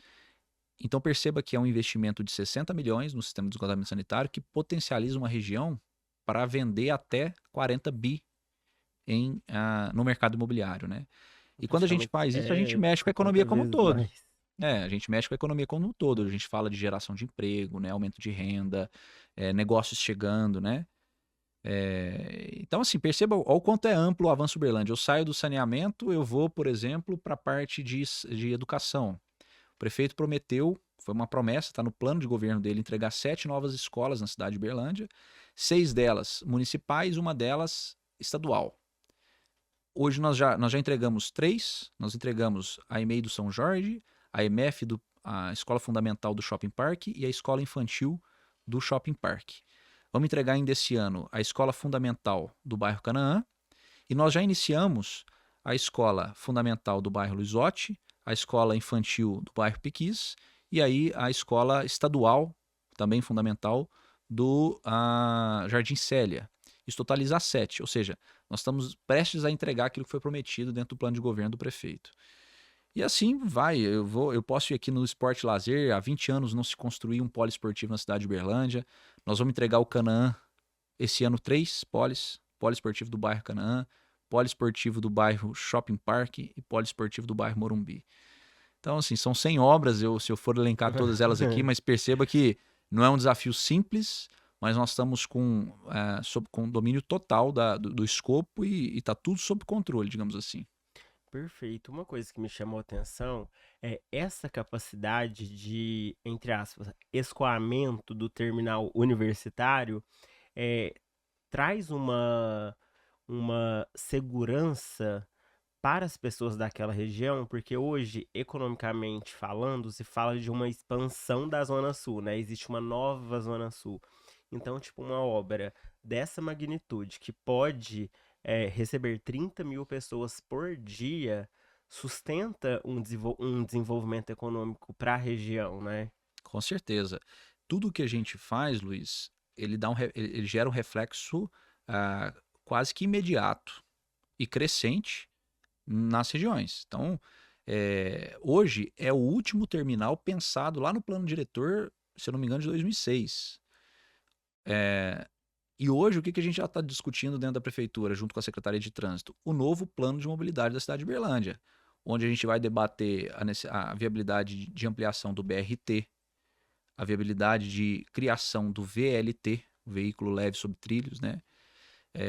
Speaker 3: Então perceba que é um investimento de 60 milhões no sistema de esgotamento sanitário que potencializa uma região para vender até 40 bi no mercado imobiliário, né? E quando a gente faz isso, a gente mexe com a economia como um todo. A gente mexe com a economia como um todo. A gente fala de geração de emprego, né? Aumento de renda, negócios chegando, né? Então, assim, perceba o quanto é amplo o Avanço Uberlândia. Eu saio do saneamento, eu vou, por exemplo, para a parte de educação. O prefeito prometeu, foi uma promessa, está no plano de governo dele, entregar 7 novas escolas na cidade de Uberlândia, 6 delas municipais, uma delas estadual. Hoje nós já entregamos 3, nós entregamos a EMEI do São Jorge, a EMF, a Escola Fundamental do Shopping Park e a Escola Infantil do Shopping Park. Vamos entregar ainda esse ano a Escola Fundamental do bairro Canaã e nós já iniciamos a Escola Fundamental do bairro Luizotti, a Escola Infantil do bairro Piquis e aí a Escola Estadual, também fundamental, do Jardim Célia. Isso totaliza 7, ou seja, nós estamos prestes a entregar aquilo que foi prometido dentro do plano de governo do prefeito. E assim vai, eu posso ir aqui no Esporte Lazer, há 20 anos não se construía um poliesportivo na cidade de Uberlândia, nós vamos entregar o Canaã esse ano 3 poliesportivo do bairro Canaã, poliesportivo do bairro Shopping Park e poliesportivo do bairro Morumbi. Então assim, são 100 obras, se eu for elencar todas elas aqui, mas perceba que não é um desafio simples, mas nós estamos com domínio total do escopo e está tudo sob controle, digamos assim.
Speaker 2: Perfeito. Uma coisa que me chamou a atenção é essa capacidade de, entre aspas, escoamento do terminal universitário traz uma segurança para as pessoas daquela região, porque hoje, economicamente falando, se fala de uma expansão da Zona Sul, né? Existe uma nova Zona Sul. Então, tipo, uma obra dessa magnitude que pode receber 30 mil pessoas por dia sustenta um desenvolvimento econômico para a região, né?
Speaker 3: Com certeza. Tudo que a gente faz, Luiz, ele gera um reflexo quase que imediato e crescente nas regiões. Então, hoje é o último terminal pensado lá no plano diretor, se eu não me engano, de 2006. E hoje, o que a gente já está discutindo dentro da prefeitura, junto com a Secretaria de Trânsito? O novo plano de mobilidade da cidade de Uberlândia, onde a gente vai debater a viabilidade de ampliação do BRT, a viabilidade de criação do VLT, veículo leve sobre trilhos, né?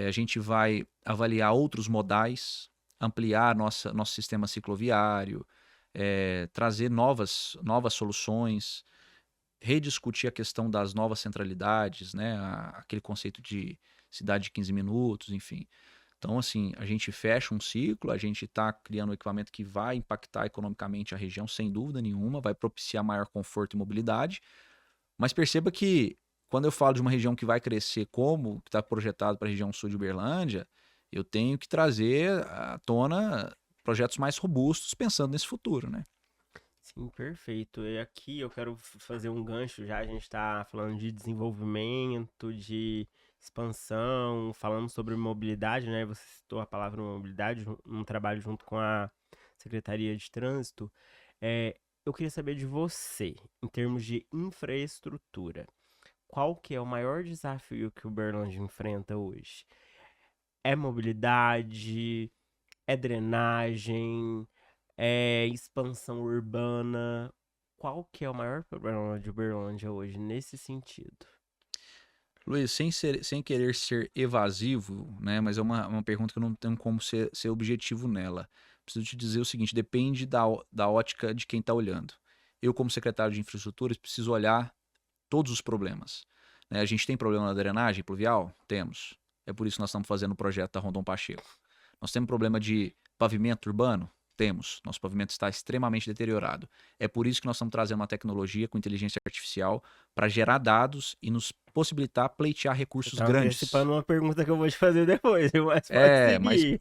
Speaker 3: A gente vai avaliar outros modais, ampliar nosso sistema cicloviário, trazer novas soluções, rediscutir a questão das novas centralidades, né? Aquele conceito de cidade de 15 minutos, enfim. Então, assim, a gente fecha um ciclo, a gente está criando um equipamento que vai impactar economicamente a região, sem dúvida nenhuma, vai propiciar maior conforto e mobilidade, mas perceba que quando eu falo de uma região que vai crescer como que está projetado para a região sul de Uberlândia, eu tenho que trazer à tona projetos mais robustos pensando nesse futuro, né?
Speaker 2: Sim, perfeito. E aqui eu quero fazer um gancho já. A gente está falando de desenvolvimento, de expansão, falando sobre mobilidade, né? Você citou a palavra mobilidade num trabalho junto com a Secretaria de Trânsito. Eu queria saber de você, em termos de infraestrutura, qual que é o maior desafio que o Uberlândia enfrenta hoje? É mobilidade? É drenagem? É expansão urbana? Qual que é o maior problema de Uberlândia hoje nesse sentido?
Speaker 3: Luiz, sem querer ser evasivo, né? Mas é uma pergunta que eu não tenho como ser objetivo nela. Preciso te dizer o seguinte: depende da ótica de quem está olhando. Eu, como secretário de infraestruturas, preciso olhar todos os problemas, né? A gente tem problema na drenagem pluvial? Temos. É por isso que nós estamos fazendo o projeto da Rondon Pacheco. Nós temos problema de pavimento urbano? Temos. Nosso pavimento está extremamente deteriorado. É por isso que nós estamos trazendo uma tecnologia com inteligência artificial para gerar dados e nos possibilitar pleitear recursos
Speaker 2: Tá
Speaker 3: grandes.
Speaker 2: antecipando uma pergunta que eu vou te fazer depois, mas pode seguir.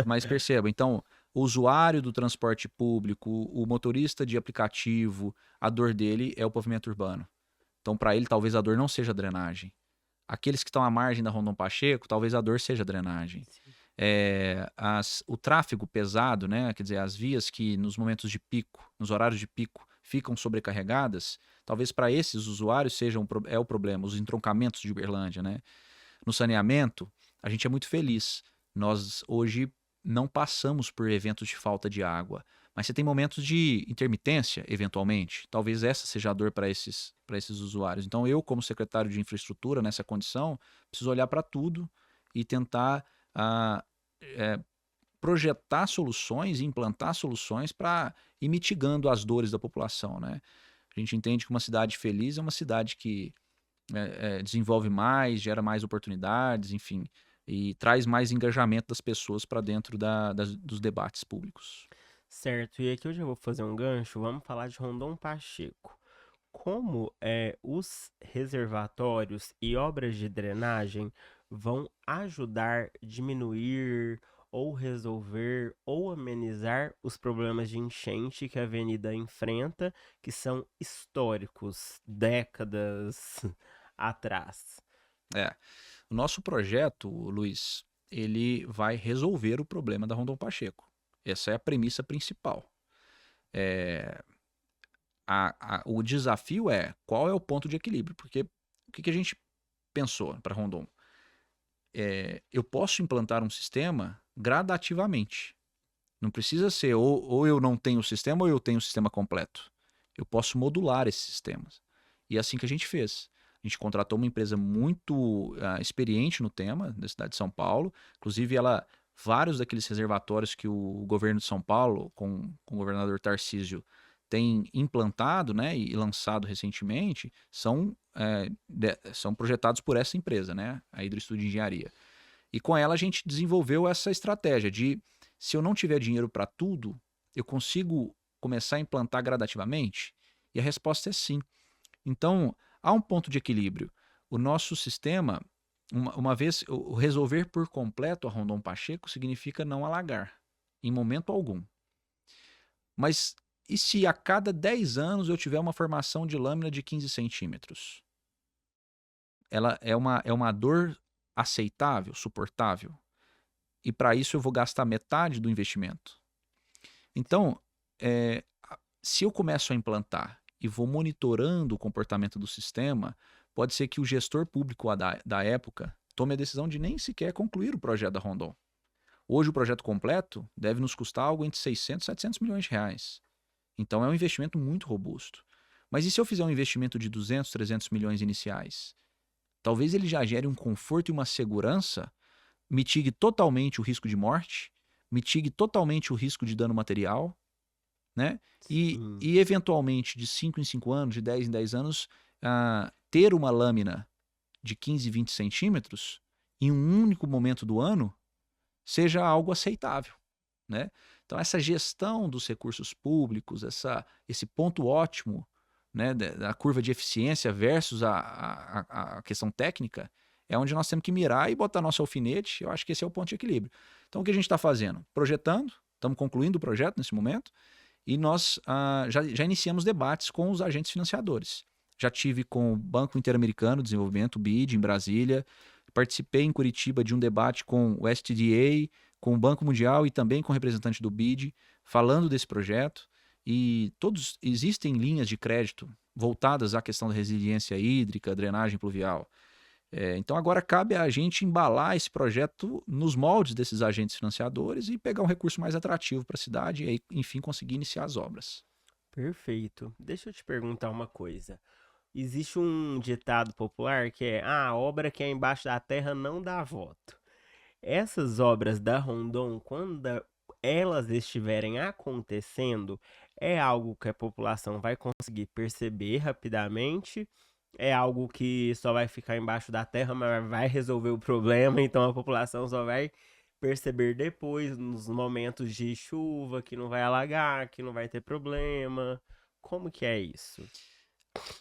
Speaker 3: Mas perceba, então, o usuário do transporte público, o motorista de aplicativo, a dor dele é o pavimento urbano. Então, para ele, talvez a dor não seja a drenagem. Aqueles que estão à margem da Rondon Pacheco, talvez a dor seja a drenagem. O tráfego pesado, né? Quer dizer, as vias que nos momentos de pico, nos horários de pico, ficam sobrecarregadas, talvez para esses usuários sejam o problema, os entroncamentos de Uberlândia, né? No saneamento, a gente é muito feliz. Nós hoje não passamos por eventos de falta de água, Mas você tem momentos de intermitência, eventualmente. Talvez essa seja a dor para esses usuários. Então, eu, como secretário de infraestrutura, nessa condição, preciso olhar para tudo e tentar ah, eh, projetar soluções, implantar soluções para ir mitigando as dores da população, né? A gente entende que uma cidade feliz é uma cidade que desenvolve mais, gera mais oportunidades, enfim, e traz mais engajamento das pessoas para dentro dos debates públicos.
Speaker 2: Certo, e aqui eu já vou fazer um gancho, vamos falar de Rondon Pacheco. Como os reservatórios e obras de drenagem vão ajudar a diminuir ou resolver ou amenizar os problemas de enchente que a avenida enfrenta, que são históricos, décadas atrás?
Speaker 3: É, o nosso projeto, Luiz, ele vai resolver o problema da Rondon Pacheco. Essa é a premissa principal. O desafio é qual é o ponto de equilíbrio, porque o que a gente pensou para Rondon? Eu posso implantar um sistema gradativamente. Não precisa ser ou eu não tenho o sistema ou eu tenho o sistema completo. Eu posso modular esses sistemas. E é assim que a gente fez. A gente contratou uma empresa muito experiente no tema, da cidade de São Paulo. Inclusive, vários daqueles reservatórios que o governo de São Paulo, com o governador Tarcísio, tem implantado, né, e lançado recentemente, são projetados por essa empresa, né, a Hidroestudo de Engenharia. E com ela a gente desenvolveu essa estratégia de, se eu não tiver dinheiro para tudo, eu consigo começar a implantar gradativamente? E a resposta é sim. Então, há um ponto de equilíbrio. O nosso sistema, uma vez, o resolver por completo a Rondon Pacheco significa não alagar, em momento algum. Mas e se a cada 10 anos eu tiver uma formação de lâmina de 15 centímetros? Ela é uma dor aceitável, suportável? E para isso eu vou gastar metade do investimento. Então, se eu começo a implantar e vou monitorando o comportamento do sistema, pode ser que o gestor público da época tome a decisão de nem sequer concluir o projeto da Rondon. Hoje o projeto completo deve nos custar algo entre 600 e 700 milhões de reais. Então é um investimento muito robusto. Mas e se eu fizer um investimento de 200, 300 milhões iniciais? Talvez ele já gere um conforto e uma segurança, mitigue totalmente o risco de morte, mitigue totalmente o risco de dano material, né? E eventualmente, de 5 em 5 anos, de 10 em 10 anos, ter uma lâmina de 15, 20 centímetros em um único momento do ano seja algo aceitável, né? Então, essa gestão dos recursos públicos, esse ponto ótimo, né, da curva de eficiência versus a questão técnica, é onde nós temos que mirar e botar nosso alfinete. Eu acho que esse é o ponto de equilíbrio. Então, o que a gente está fazendo? Projetando, estamos concluindo o projeto nesse momento, e nós já iniciamos debates com os agentes financiadores. Já tive com o Banco Interamericano de Desenvolvimento, o BID, em Brasília. Participei em Curitiba de um debate com o STDA, com o Banco Mundial e também com o representante do BID, falando desse projeto. E existem linhas de crédito voltadas à questão da resiliência hídrica, drenagem pluvial. Então agora cabe a gente embalar esse projeto nos moldes desses agentes financiadores e pegar um recurso mais atrativo para a cidade e aí, enfim, conseguir iniciar as obras.
Speaker 2: Perfeito. Deixa eu te perguntar uma coisa. Existe um ditado popular que é: a obra que é embaixo da terra não dá voto. Essas obras da Rondon, quando elas estiverem acontecendo, é algo que a população vai conseguir perceber rapidamente? É algo que só vai ficar embaixo da terra, mas vai resolver o problema, então a população só vai perceber depois, nos momentos de chuva, que não vai alagar, que não vai ter problema? Como que é isso?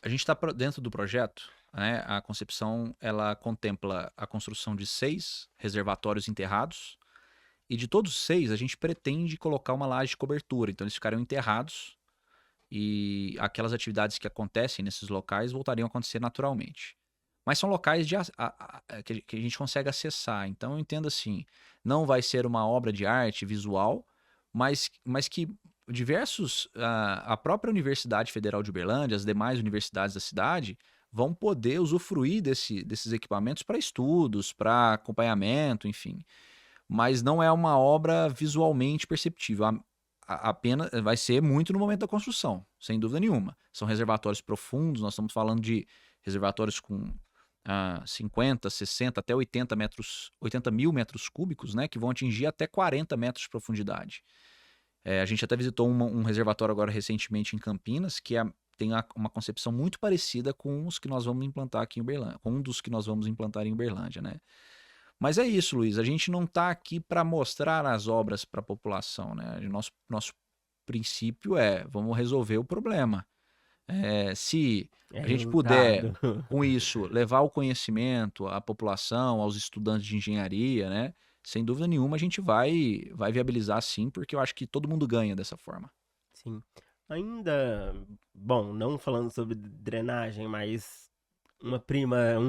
Speaker 3: A gente está dentro do projeto, né? A concepção ela contempla a construção de 6 reservatórios enterrados, e de todos os 6 a gente pretende colocar uma laje de cobertura, então eles ficarão enterrados e aquelas atividades que acontecem nesses locais voltariam a acontecer naturalmente. Mas são locais que a gente consegue acessar, então eu entendo assim, não vai ser uma obra de arte visual, mas que a própria Universidade Federal de Uberlândia, as demais universidades da cidade, vão poder usufruir desses equipamentos para estudos, para acompanhamento, enfim. Mas não é uma obra visualmente perceptível. apenas vai ser muito no momento da construção, sem dúvida nenhuma. São reservatórios profundos, nós estamos falando de reservatórios com 50, 60, até 80 mil metros cúbicos, né, que vão atingir até 40 metros de profundidade. A gente até visitou um reservatório agora recentemente em Campinas, que tem uma concepção muito parecida com os que nós vamos implantar aqui em Uberlândia, com um dos que nós vamos implantar em Uberlândia, né? Mas é isso, Luiz, a gente não está aqui para mostrar as obras para a população, né? Nosso princípio vamos resolver o problema. Se
Speaker 2: É
Speaker 3: a gente puder,
Speaker 2: resultado.
Speaker 3: com isso, levar o conhecimento à população, aos estudantes de engenharia, né? Sem dúvida nenhuma, a gente vai viabilizar sim, porque eu acho que todo mundo ganha dessa forma.
Speaker 2: Sim. Ainda, bom, não falando sobre drenagem, mas um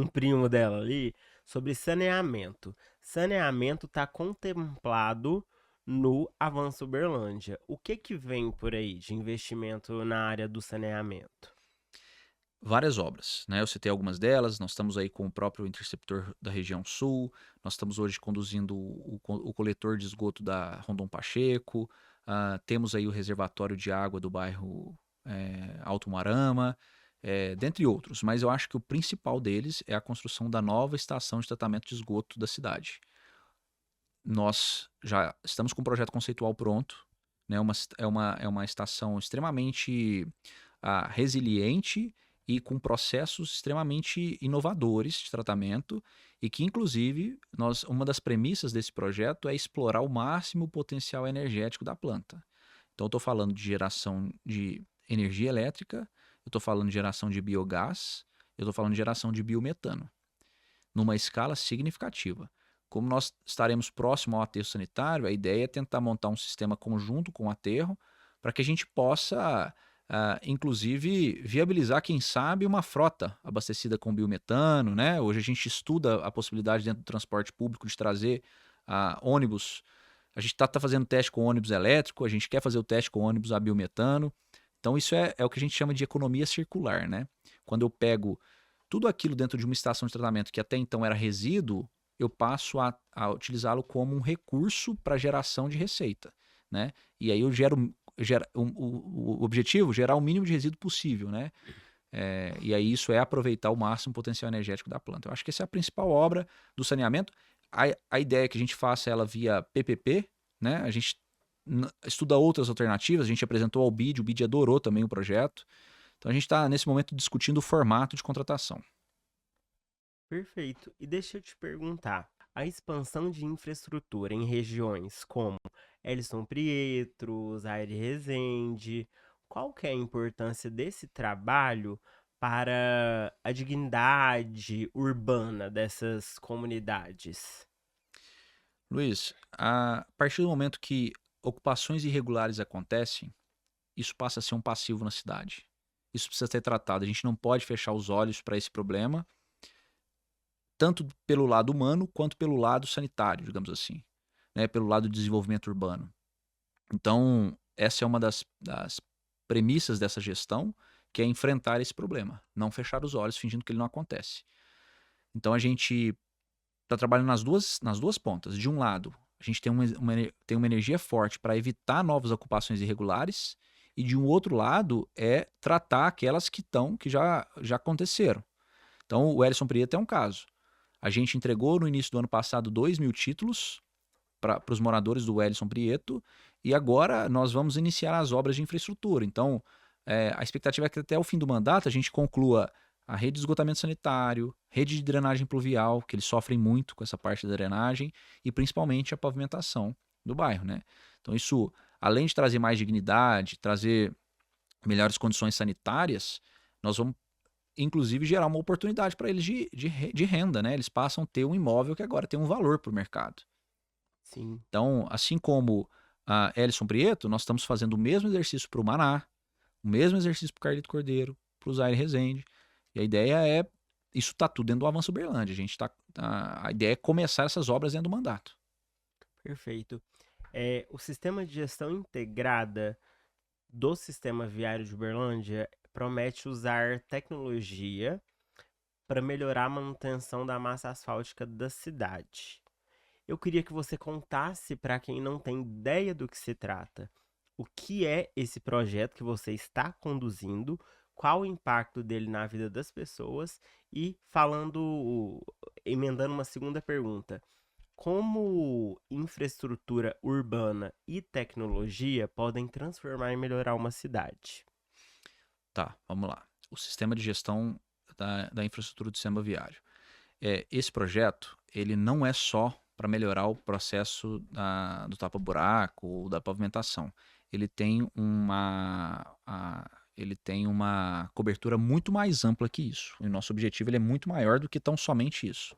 Speaker 2: primo dela ali, sobre saneamento. Saneamento está contemplado no Avanço Uberlândia. O que que vem por aí de investimento na área do saneamento?
Speaker 3: Várias obras, né? Eu citei algumas delas, nós estamos aí com o próprio interceptor da região sul, nós estamos hoje conduzindo o coletor de esgoto da Rondon Pacheco, temos aí o reservatório de água do bairro Alto Moarama, dentre outros, mas eu acho que o principal deles é a construção da nova estação de tratamento de esgoto da cidade. Nós já estamos com o projeto conceitual pronto, né? É uma estação extremamente resiliente e com processos extremamente inovadores de tratamento e que, inclusive, uma das premissas desse projeto é explorar ao máximo o potencial energético da planta. Então, eu estou falando de geração de energia elétrica, eu estou falando de geração de biogás, eu estou falando de geração de biometano, numa escala significativa. Como nós estaremos próximo ao aterro sanitário, a ideia é tentar montar um sistema conjunto com o aterro para que a gente possa, inclusive, viabilizar, quem sabe, uma frota abastecida com biometano, né? Hoje a gente estuda a possibilidade dentro do transporte público de trazer ônibus. A gente está fazendo teste com ônibus elétrico, a gente quer fazer o teste com ônibus a biometano. Então isso é o que a gente chama de economia circular, né? Quando eu pego tudo aquilo dentro de uma estação de tratamento que até então era resíduo, eu passo a utilizá-lo como um recurso para geração de receita, né? E aí eu o objetivo, gerar o mínimo de resíduo possível, né? E aí isso é aproveitar o máximo potencial energético da planta. Eu acho que essa é a principal obra do saneamento. A ideia é que a gente faça ela via PPP, né? A gente estuda outras alternativas, a gente apresentou ao BID, o BID adorou também o projeto. Então a gente está, nesse momento, discutindo o formato de contratação.
Speaker 2: Perfeito. E deixa eu te perguntar, a expansão de infraestrutura em regiões como Elison Prietro, Zaire Resende, qual que é a importância desse trabalho para a dignidade urbana dessas comunidades?
Speaker 3: Luiz, a partir do momento que ocupações irregulares acontecem, isso passa a ser um passivo na cidade. Isso precisa ser tratado. A gente não pode fechar os olhos para esse problema, tanto pelo lado humano quanto pelo lado sanitário, digamos assim, né? Pelo lado do desenvolvimento urbano. Então, essa é uma das premissas dessa gestão, que é enfrentar esse problema, não fechar os olhos fingindo que ele não acontece. Então, a gente está trabalhando nas duas pontas. De um lado, a gente tem uma energia forte para evitar novas ocupações irregulares, e de um outro lado é tratar aquelas que já aconteceram. Então, o Elison Prieto é um caso. A gente entregou no início do ano passado 2.000 títulos para os moradores do Elison Prieto, e agora nós vamos iniciar as obras de infraestrutura. Então, a expectativa é que até o fim do mandato a gente conclua a rede de esgotamento sanitário, rede de drenagem pluvial, que eles sofrem muito com essa parte da drenagem, e principalmente a pavimentação do bairro, né? Então isso, além de trazer mais dignidade, trazer melhores condições sanitárias, nós vamos inclusive gerar uma oportunidade para eles de renda, né? Eles passam a ter um imóvel que agora tem um valor para o mercado.
Speaker 2: Sim.
Speaker 3: Então, assim como a Elison Prieto, nós estamos fazendo o mesmo exercício para o Maná, o mesmo exercício para o Carlito Cordeiro, para o Zaire Resende. E a ideia isso está tudo dentro do Avanço Uberlândia. A ideia é começar essas obras dentro do mandato.
Speaker 2: Perfeito. O sistema de gestão integrada do sistema viário de Uberlândia promete usar tecnologia para melhorar a manutenção da massa asfáltica da cidade. Eu queria que você contasse para quem não tem ideia do que se trata. o que é esse projeto que você está conduzindo, qual o impacto dele na vida das pessoas e emendando uma segunda pergunta, como infraestrutura urbana e tecnologia podem transformar e melhorar uma cidade?
Speaker 3: Tá, vamos lá. O sistema de gestão da infraestrutura do sistema viário. Esse projeto, ele não é só para melhorar o processo do tapa-buraco ou da pavimentação. Ele tem uma cobertura muito mais ampla que isso. E o nosso objetivo ele é muito maior do que tão somente isso.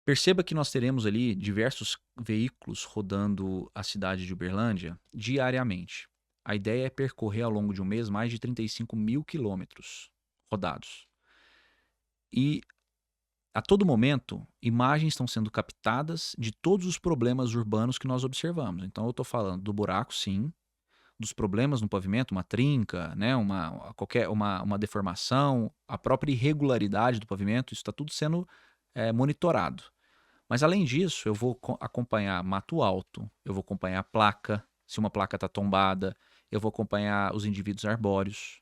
Speaker 3: Perceba que nós teremos ali diversos veículos rodando a cidade de Uberlândia diariamente. A ideia é percorrer ao longo de um mês mais de 35 mil quilômetros rodados. E a todo momento, imagens estão sendo captadas de todos os problemas urbanos que nós observamos. Então, eu estou falando do buraco, sim, dos problemas no pavimento, uma trinca, né, uma deformação, a própria irregularidade do pavimento, isso está tudo sendo monitorado. Mas, além disso, eu vou acompanhar mato alto, eu vou acompanhar a placa, se uma placa está tombada, eu vou acompanhar os indivíduos arbóreos,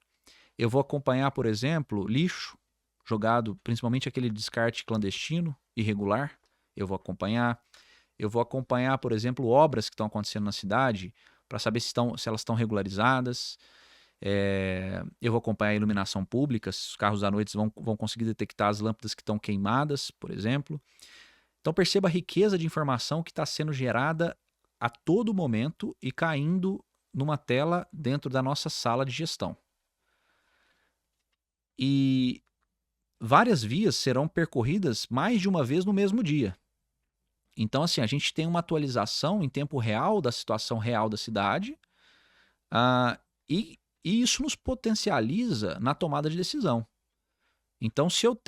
Speaker 3: eu vou acompanhar, por exemplo, lixo jogado, principalmente aquele descarte clandestino, irregular, eu vou acompanhar. Eu vou acompanhar, por exemplo, obras que estão acontecendo na cidade para saber se elas estão regularizadas. Eu vou acompanhar a iluminação pública, se os carros à noite vão conseguir detectar as lâmpadas que estão queimadas, por exemplo. Então perceba a riqueza de informação que está sendo gerada a todo momento e caindo numa tela dentro da nossa sala de gestão. E várias vias serão percorridas mais de uma vez no mesmo dia. Então, assim, a gente tem uma atualização em tempo real da situação real da cidade, e isso nos potencializa na tomada de decisão. Então, se eu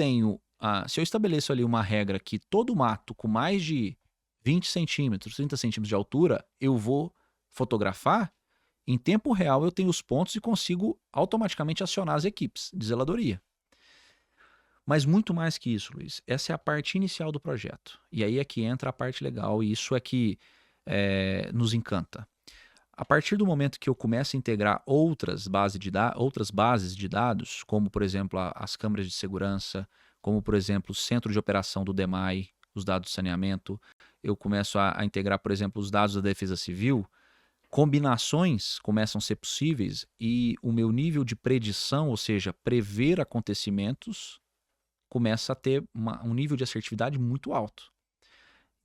Speaker 3: estabeleço ali uma regra que todo mato com mais de 20 centímetros, 30 centímetros de altura, eu vou fotografar, em tempo real eu tenho os pontos e consigo automaticamente acionar as equipes de zeladoria. Mas muito mais que isso, Luiz. Essa é a parte inicial do projeto. E aí é que entra a parte legal, e isso é que nos encanta. A partir do momento que eu começo a integrar outras bases de dados, como, por exemplo, as câmeras de segurança, como, por exemplo, o centro de operação do DEMAI, os dados de saneamento, eu começo a integrar, por exemplo, os dados da Defesa Civil, combinações começam a ser possíveis e o meu nível de predição, ou seja, prever acontecimentos, começa a ter um nível de assertividade muito alto.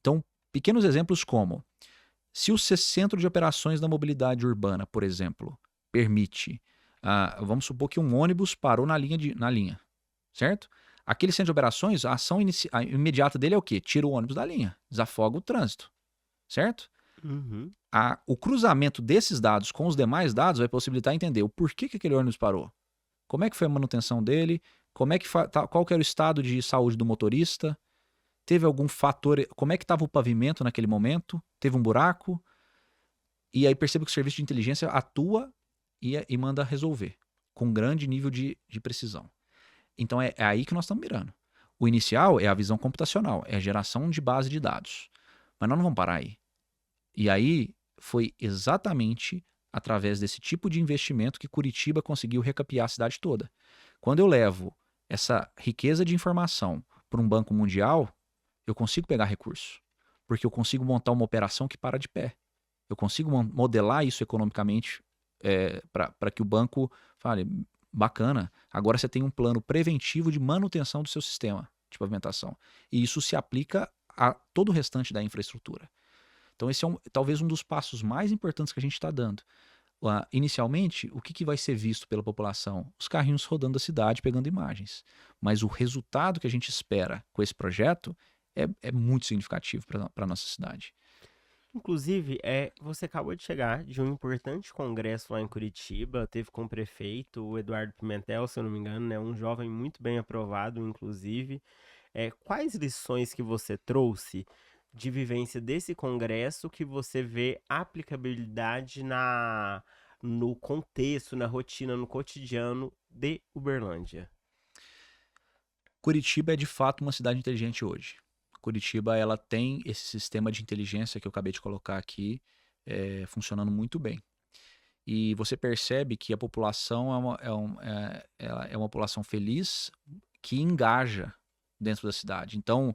Speaker 3: Então, pequenos exemplos como, se o Centro de Operações da Mobilidade Urbana, por exemplo, permite, vamos supor que um ônibus parou na linha, certo? Aquele centro de operações, a ação imediata dele é o quê? Tira o ônibus da linha, desafoga o trânsito, certo?
Speaker 2: Uhum.
Speaker 3: O cruzamento desses dados com os demais dados vai possibilitar entender o porquê que aquele ônibus parou, como é que foi a manutenção dele, qual que era o estado de saúde do motorista, teve algum fator, como é que estava o pavimento naquele momento, teve um buraco, e aí perceba que o serviço de inteligência atua e manda resolver, com grande nível de precisão. Então é aí que nós estamos mirando. O inicial é a visão computacional, é a geração de base de dados, mas nós não vamos parar aí. E aí foi exatamente através desse tipo de investimento que Curitiba conseguiu recapear a cidade toda. Quando eu levo essa riqueza de informação para um banco mundial, eu consigo pegar recurso, porque eu consigo montar uma operação que para de pé. Eu consigo modelar isso economicamente para que o banco fale, bacana, agora você tem um plano preventivo de manutenção do seu sistema de pavimentação. E isso se aplica a todo o restante da infraestrutura. Então esse é talvez um dos passos mais importantes que a gente está dando. Inicialmente, o que vai ser visto pela população? Os carrinhos rodando a cidade, pegando imagens. Mas o resultado que a gente espera com esse projeto é muito significativo para a nossa cidade.
Speaker 2: Inclusive, você acabou de chegar de um importante congresso lá em Curitiba, teve com o prefeito, o Eduardo Pimentel, se eu não me engano, né, um jovem muito bem aprovado, inclusive. Quais lições que você trouxe de vivência desse congresso que você vê aplicabilidade no contexto, na rotina, no cotidiano de Uberlândia?
Speaker 3: Curitiba é de fato uma cidade inteligente hoje. Curitiba ela tem esse sistema de inteligência que eu acabei de colocar aqui, funcionando muito bem. E você percebe que a população é uma população feliz que engaja dentro da cidade. Então,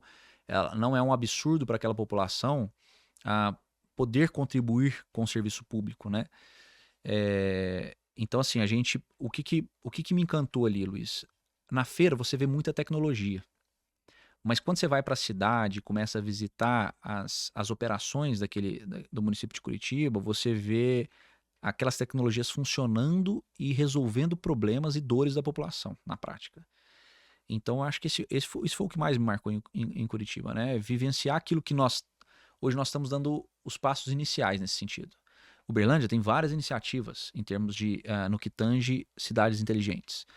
Speaker 3: não é um absurdo para aquela população poder contribuir com o serviço público, né? Então, assim, o que me encantou ali, Luiz? Na feira você vê muita tecnologia. Mas quando você vai para a cidade e começa a visitar as operações do município de Curitiba, você vê aquelas tecnologias funcionando e resolvendo problemas e dores da população na prática. Então, eu acho que isso foi o que mais me marcou em Curitiba, né? Vivenciar aquilo que hoje nós estamos dando os passos iniciais nesse sentido. Uberlândia tem várias iniciativas em termos no que tange cidades inteligentes.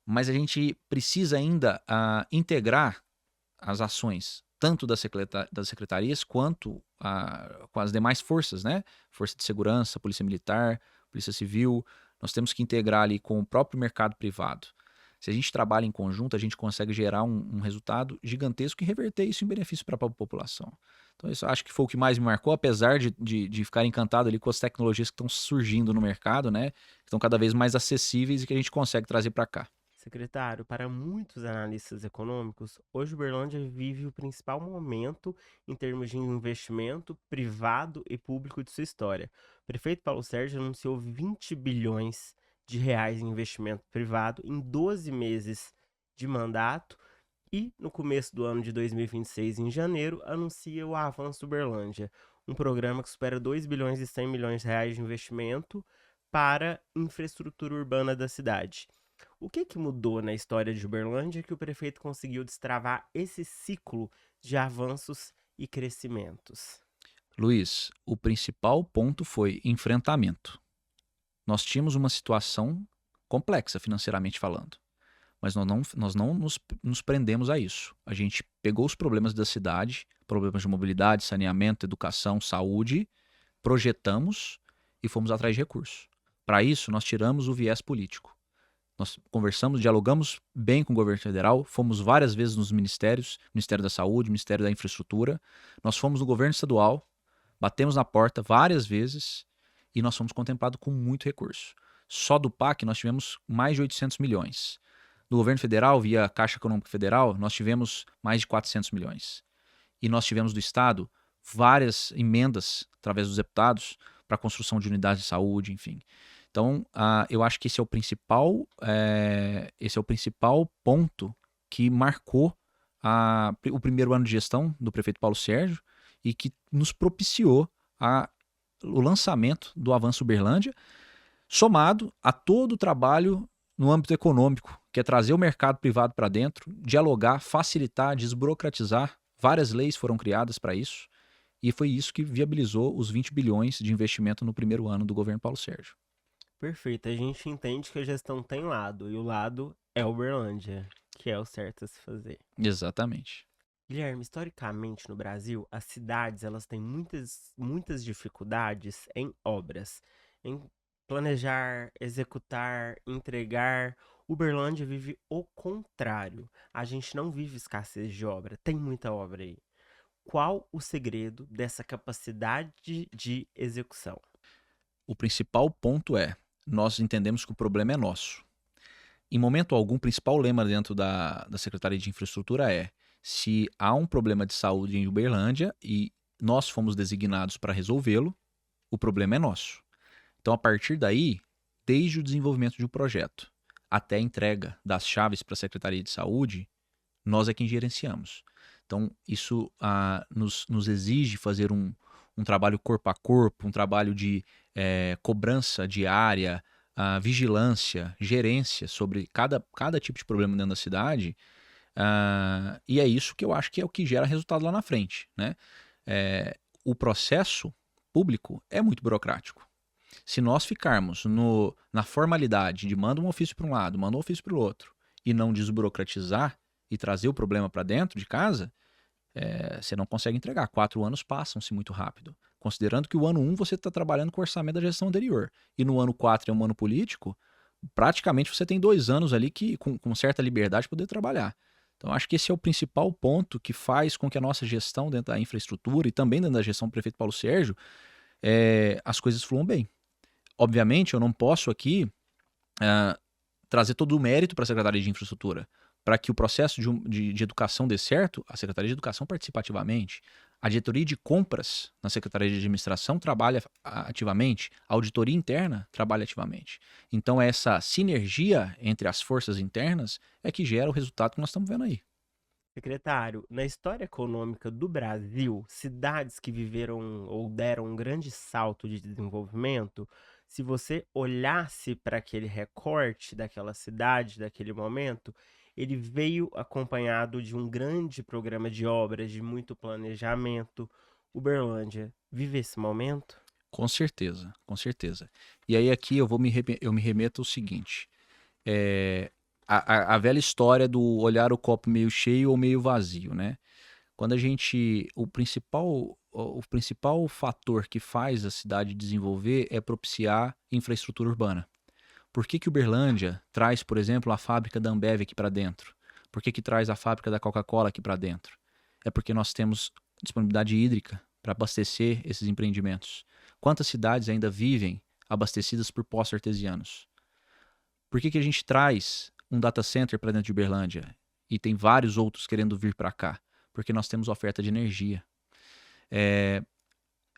Speaker 3: Mas a gente precisa ainda integrar as ações, tanto das secretarias quanto com as demais forças, né? Força de segurança, polícia militar, polícia civil. Nós temos que integrar ali com o próprio mercado privado. Se a gente trabalha em conjunto, a gente consegue gerar um resultado gigantesco e reverter isso em benefício para a população. Então, isso acho que foi o que mais me marcou, apesar de ficar encantado ali com as tecnologias que estão surgindo no mercado, né? Que estão cada vez mais acessíveis e que a gente consegue trazer para cá.
Speaker 2: Secretário, para muitos analistas econômicos, hoje Uberlândia vive o principal momento em termos de investimento privado e público de sua história. O prefeito Paulo Sérgio anunciou 20 bilhões de reais em investimento privado em 12 meses de mandato e, no começo do ano de 2026, em janeiro, anuncia o Avanço Uberlândia, um programa que supera 2 bilhões e 100 milhões de reais de investimento para infraestrutura urbana da cidade. O que mudou na história de Uberlândia que o prefeito conseguiu destravar esse ciclo de avanços e crescimentos?
Speaker 3: Luiz, o principal ponto foi enfrentamento. Nós tínhamos uma situação complexa financeiramente falando, mas nós não nos prendemos a isso. A gente pegou os problemas da cidade, problemas de mobilidade, saneamento, educação, saúde, projetamos e fomos atrás de recursos. Para isso, nós tiramos o viés político. Nós conversamos, dialogamos bem com o governo federal, fomos várias vezes nos ministérios, Ministério da Saúde, Ministério da Infraestrutura, nós fomos no governo estadual, batemos na porta várias vezes e nós fomos contemplados com muito recurso. Só do PAC nós tivemos mais de 800 milhões. Do governo federal, via Caixa Econômica Federal, nós tivemos mais de 400 milhões. E nós tivemos do Estado várias emendas, através dos deputados, para a construção de unidades de saúde, enfim. Então, eu acho que esse é o principal ponto que marcou o primeiro ano de gestão do prefeito Paulo Sérgio e que nos propiciou o lançamento do Avanço Uberlândia, somado a todo o trabalho no âmbito econômico, que é trazer o mercado privado para dentro, dialogar, facilitar, desburocratizar. Várias leis foram criadas para isso e foi isso que viabilizou os 20 bilhões de investimento no primeiro ano do governo Paulo Sérgio.
Speaker 2: Perfeito, a gente entende que a gestão tem lado, e o lado é Uberlândia, que é o certo a se fazer.
Speaker 3: Exatamente.
Speaker 2: Guilherme, historicamente no Brasil, as cidades elas têm muitas dificuldades em obras, em planejar, executar, entregar. Uberlândia vive o contrário. A gente não vive escassez de obra, tem muita obra aí. Qual o segredo dessa capacidade de execução?
Speaker 3: O principal ponto nós entendemos que o problema é nosso. Em momento algum, o principal lema dentro da Secretaria de Infraestrutura se há um problema de saúde em Uberlândia e nós fomos designados para resolvê-lo, o problema é nosso. Então, a partir daí, desde o desenvolvimento de um projeto até a entrega das chaves para a Secretaria de Saúde, nós é quem gerenciamos. Então, isso nos exige fazer um trabalho corpo a corpo, um trabalho de cobrança diária, vigilância, gerência sobre cada tipo de problema dentro da cidade. E é isso que eu acho que é o que gera resultado lá na frente, né? O processo público é muito burocrático. Se nós ficarmos na formalidade de manda um ofício para um lado, manda um ofício para o outro, e não desburocratizar e trazer o problema para dentro de casa, você não consegue entregar. 4 anos passam-se muito rápido. Considerando que o ano 1 você está trabalhando com o orçamento da gestão anterior, e no ano 4 é um ano político, praticamente você tem 2 anos ali que com certa liberdade poder trabalhar. Então, acho que esse é o principal ponto que faz com que a nossa gestão dentro da infraestrutura e também dentro da gestão do prefeito Paulo Sérgio as coisas fluam bem. Obviamente, eu não posso aqui trazer todo o mérito para a Secretaria de Infraestrutura. Para que o processo de educação dê certo, a Secretaria de Educação participa ativamente. A diretoria de compras na Secretaria de Administração trabalha ativamente. A auditoria interna trabalha ativamente. Então, essa sinergia entre as forças internas é que gera o resultado que nós estamos vendo aí.
Speaker 2: Secretário, na história econômica do Brasil, cidades que viveram ou deram um grande salto de desenvolvimento, se você olhasse para aquele recorte daquela cidade, daquele momento, ele veio acompanhado de um grande programa de obras, de muito planejamento. Uberlândia vive esse momento?
Speaker 3: Com certeza, com certeza. E aí aqui eu me remeto ao seguinte. A velha história do olhar o copo meio cheio ou meio vazio, né? Quando a gente. O principal fator que faz a cidade desenvolver é propiciar infraestrutura urbana. Por que Uberlândia traz, por exemplo, a fábrica da Ambev aqui para dentro? Por que traz a fábrica da Coca-Cola aqui para dentro? É porque nós temos disponibilidade hídrica para abastecer esses empreendimentos. Quantas cidades ainda vivem abastecidas por poços artesianos? Por que a gente traz um data center para dentro de Uberlândia e tem vários outros querendo vir para cá? Porque nós temos oferta de energia.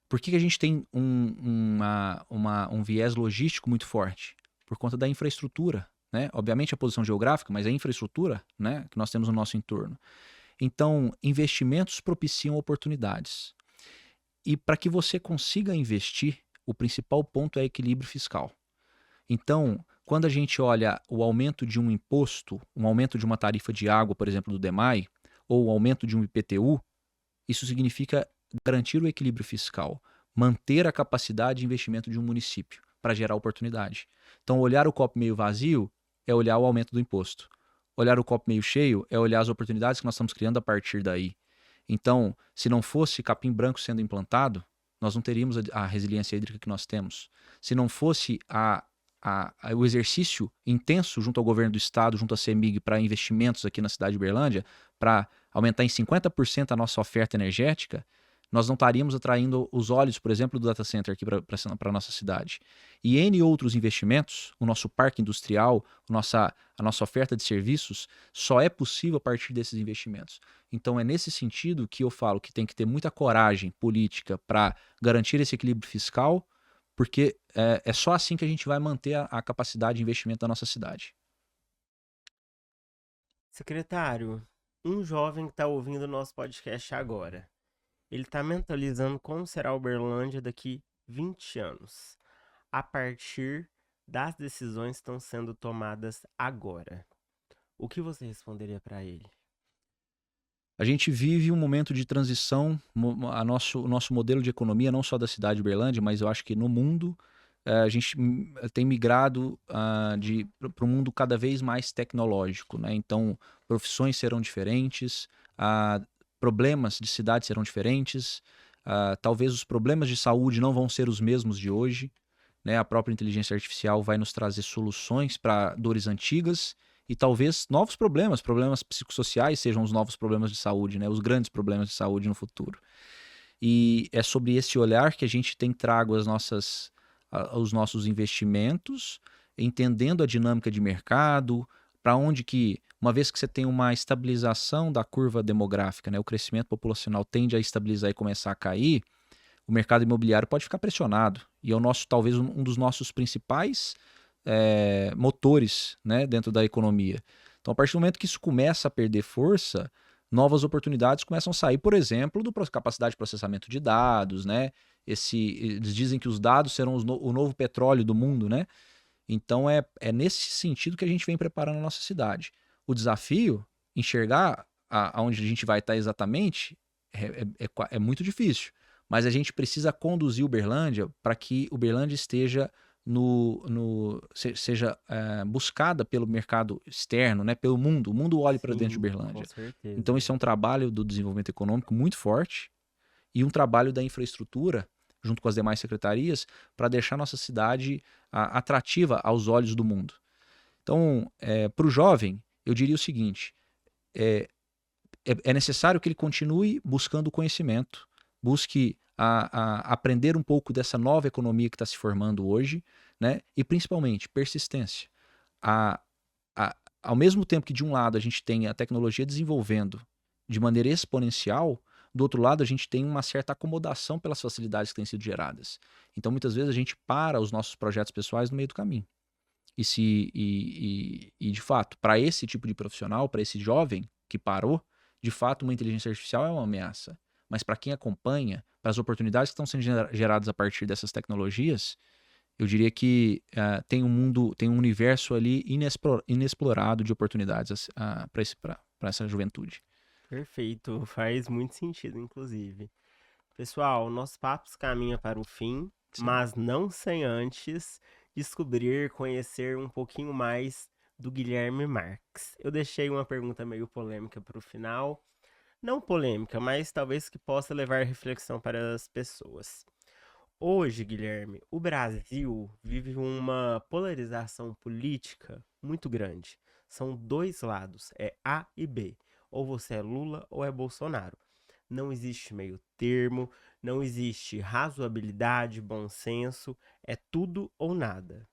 Speaker 3: Por que a gente tem um viés logístico muito forte? Por conta da infraestrutura, né? Obviamente a posição geográfica, mas a infraestrutura, né, que nós temos no nosso entorno. Então, investimentos propiciam oportunidades. E para que você consiga investir, o principal ponto é equilíbrio fiscal. Então, quando a gente olha o aumento de um imposto, um aumento de uma tarifa de água, por exemplo, do DEMAI, ou o aumento de um IPTU, isso significa garantir o equilíbrio fiscal, manter a capacidade de investimento de um município para gerar oportunidade. Então, olhar o copo meio vazio é olhar o aumento do imposto. Olhar o copo meio cheio é olhar as oportunidades que nós estamos criando a partir daí. Então, se não fosse capim branco sendo implantado, nós não teríamos a resiliência hídrica que nós temos. Se não fosse o exercício intenso junto ao governo do estado, junto à CEMIG, para investimentos aqui na cidade de Uberlândia, para aumentar em 50% a nossa oferta energética, nós não estaríamos atraindo os olhos, por exemplo, do data center aqui para a nossa cidade. E N outros investimentos, o nosso parque industrial, a nossa oferta de serviços, só é possível a partir desses investimentos. Então é nesse sentido que eu falo que tem que ter muita coragem política para garantir esse equilíbrio fiscal, porque é só assim que a gente vai manter a capacidade de investimento da nossa cidade.
Speaker 2: Secretário, um jovem que está ouvindo o nosso podcast agora, ele está mentalizando como será Uberlândia daqui 20 anos, a partir das decisões que estão sendo tomadas agora. O que você responderia para ele?
Speaker 3: A gente vive um momento de transição, o nosso modelo de economia, não só da cidade de Uberlândia, mas eu acho que no mundo, a gente tem migrado para um mundo cada vez mais tecnológico, né? Então, profissões serão diferentes, problemas de cidade serão diferentes, talvez os problemas de saúde não vão ser os mesmos de hoje, né? A própria inteligência artificial vai nos trazer soluções para dores antigas e talvez novos problemas psicossociais sejam os novos problemas de saúde, né? Os grandes problemas de saúde no futuro. E é sobre esse olhar que a gente tem trago os nossos investimentos, entendendo a dinâmica de mercado, para onde que, uma vez que você tem uma estabilização da curva demográfica, né, o crescimento populacional tende a estabilizar e começar a cair, o mercado imobiliário pode ficar pressionado. E é talvez um dos nossos principais motores, né, dentro da economia. Então, a partir do momento que isso começa a perder força, novas oportunidades começam a sair, por exemplo, da capacidade de processamento de dados, né? Eles dizem que os dados serão o novo petróleo do mundo, né? Então, é nesse sentido que a gente vem preparando a nossa cidade. O desafio, enxergar aonde a gente vai estar exatamente, é muito difícil. Mas a gente precisa conduzir Uberlândia para que Uberlândia esteja seja buscada pelo mercado externo, né, pelo mundo. O mundo olhe para dentro de Uberlândia.
Speaker 2: Com certeza.
Speaker 3: Então, isso é um trabalho do desenvolvimento econômico muito forte e um trabalho da infraestrutura, junto com as demais secretarias, para deixar nossa cidade atrativa aos olhos do mundo. Então, para o jovem, eu diria o seguinte: é necessário que ele continue buscando conhecimento, busque a aprender um pouco dessa nova economia que está se formando hoje, né? E principalmente persistência. Ao mesmo tempo que de um lado a gente tem a tecnologia desenvolvendo de maneira exponencial, do outro lado a gente tem uma certa acomodação pelas facilidades que têm sido geradas. Então muitas vezes a gente para os nossos projetos pessoais no meio do caminho. E de fato, para esse tipo de profissional, para esse jovem que parou, de fato uma inteligência artificial é uma ameaça. Mas para quem acompanha, para as oportunidades que estão sendo geradas a partir dessas tecnologias, eu diria que tem um universo ali inexplorado de oportunidades para essa juventude.
Speaker 2: Perfeito, faz muito sentido, inclusive. Pessoal, nosso papo caminha para o fim,
Speaker 3: Sim.
Speaker 2: mas não sem antes descobrir, conhecer um pouquinho mais do Guilherme Marques. Eu deixei uma pergunta meio polêmica para o final. Não polêmica, mas talvez que possa levar reflexão para as pessoas. Hoje, Guilherme, o Brasil vive uma polarização política muito grande. São dois lados, é A e B. Ou você é Lula ou é Bolsonaro. Não existe meio termo, não existe razoabilidade, bom senso, é tudo ou nada.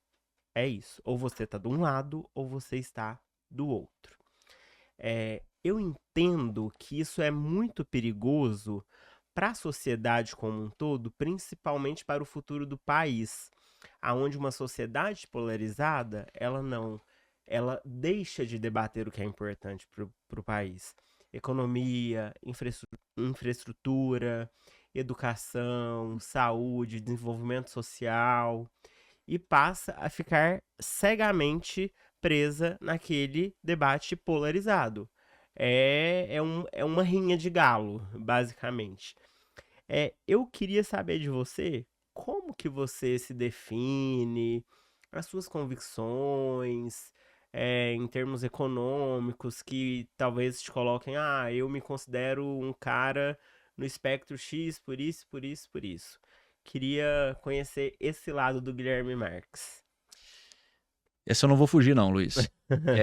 Speaker 2: É isso. Ou você está de um lado ou você está do outro. Eu entendo que isso é muito perigoso para a sociedade como um todo, principalmente para o futuro do país, aonde uma sociedade polarizada, ela deixa de debater o que é importante para o país. Economia, infraestrutura, educação, saúde, desenvolvimento social, e passa a ficar cegamente presa naquele debate polarizado. É uma rinha de galo, basicamente. Eu queria saber de você como que você se define, as suas convicções, em termos econômicos, que talvez te coloquem, eu me considero um cara no espectro X, por isso, por isso, por isso. Queria conhecer esse lado do Guilherme Marques.
Speaker 3: Essa eu não vou fugir não, Luiz.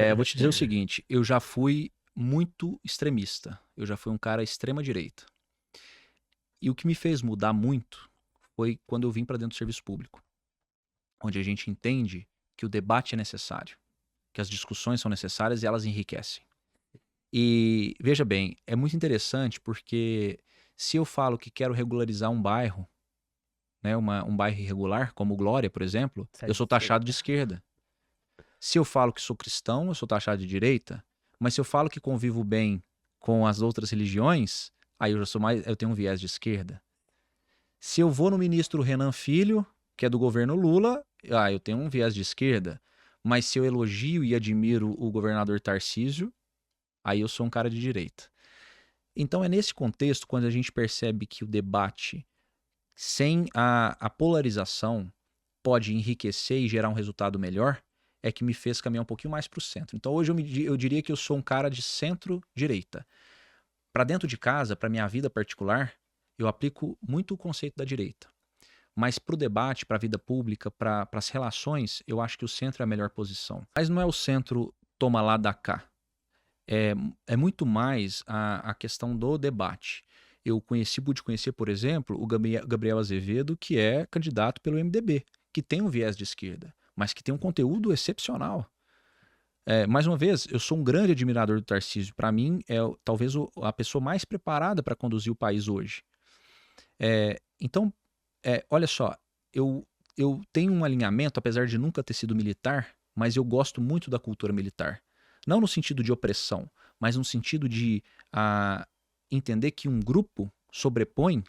Speaker 3: Eu vou te dizer o seguinte, eu já fui muito extremista. Eu já fui um cara extrema-direita. E o que me fez mudar muito foi quando eu vim para dentro do serviço público, onde a gente entende que o debate é necessário, que as discussões são necessárias e elas enriquecem. E veja bem, é muito interessante porque se eu falo que quero regularizar um bairro, né, um bairro irregular, como Glória, por exemplo, eu sou taxado de esquerda. Se eu falo que sou cristão, eu sou taxado de direita. Mas se eu falo que convivo bem com as outras religiões, aí eu tenho um viés de esquerda. Se eu vou no ministro Renan Filho, que é do governo Lula, eu tenho um viés de esquerda. Mas se eu elogio e admiro o governador Tarcísio, aí eu sou um cara de direita. Então é nesse contexto, quando a gente percebe que o debate sem a polarização pode enriquecer e gerar um resultado melhor, é que me fez caminhar um pouquinho mais para o centro. Então hoje eu diria que eu sou um cara de centro-direita. Para dentro de casa, para minha vida particular, eu aplico muito o conceito da direita. Mas para o debate, para a vida pública, para as relações, eu acho que o centro é a melhor posição. Mas não é o centro toma lá da cá. É muito mais a questão do debate. Pude conhecer, por exemplo, o Gabriel Azevedo, que é candidato pelo MDB, que tem um viés de esquerda, mas que tem um conteúdo excepcional. Mais uma vez, eu sou um grande admirador do Tarcísio. Para mim, talvez a pessoa mais preparada para conduzir o país hoje. Então, olha só, eu tenho um alinhamento, apesar de nunca ter sido militar, mas eu gosto muito da cultura militar. Não no sentido de opressão, mas no sentido de entender que um grupo sobrepõe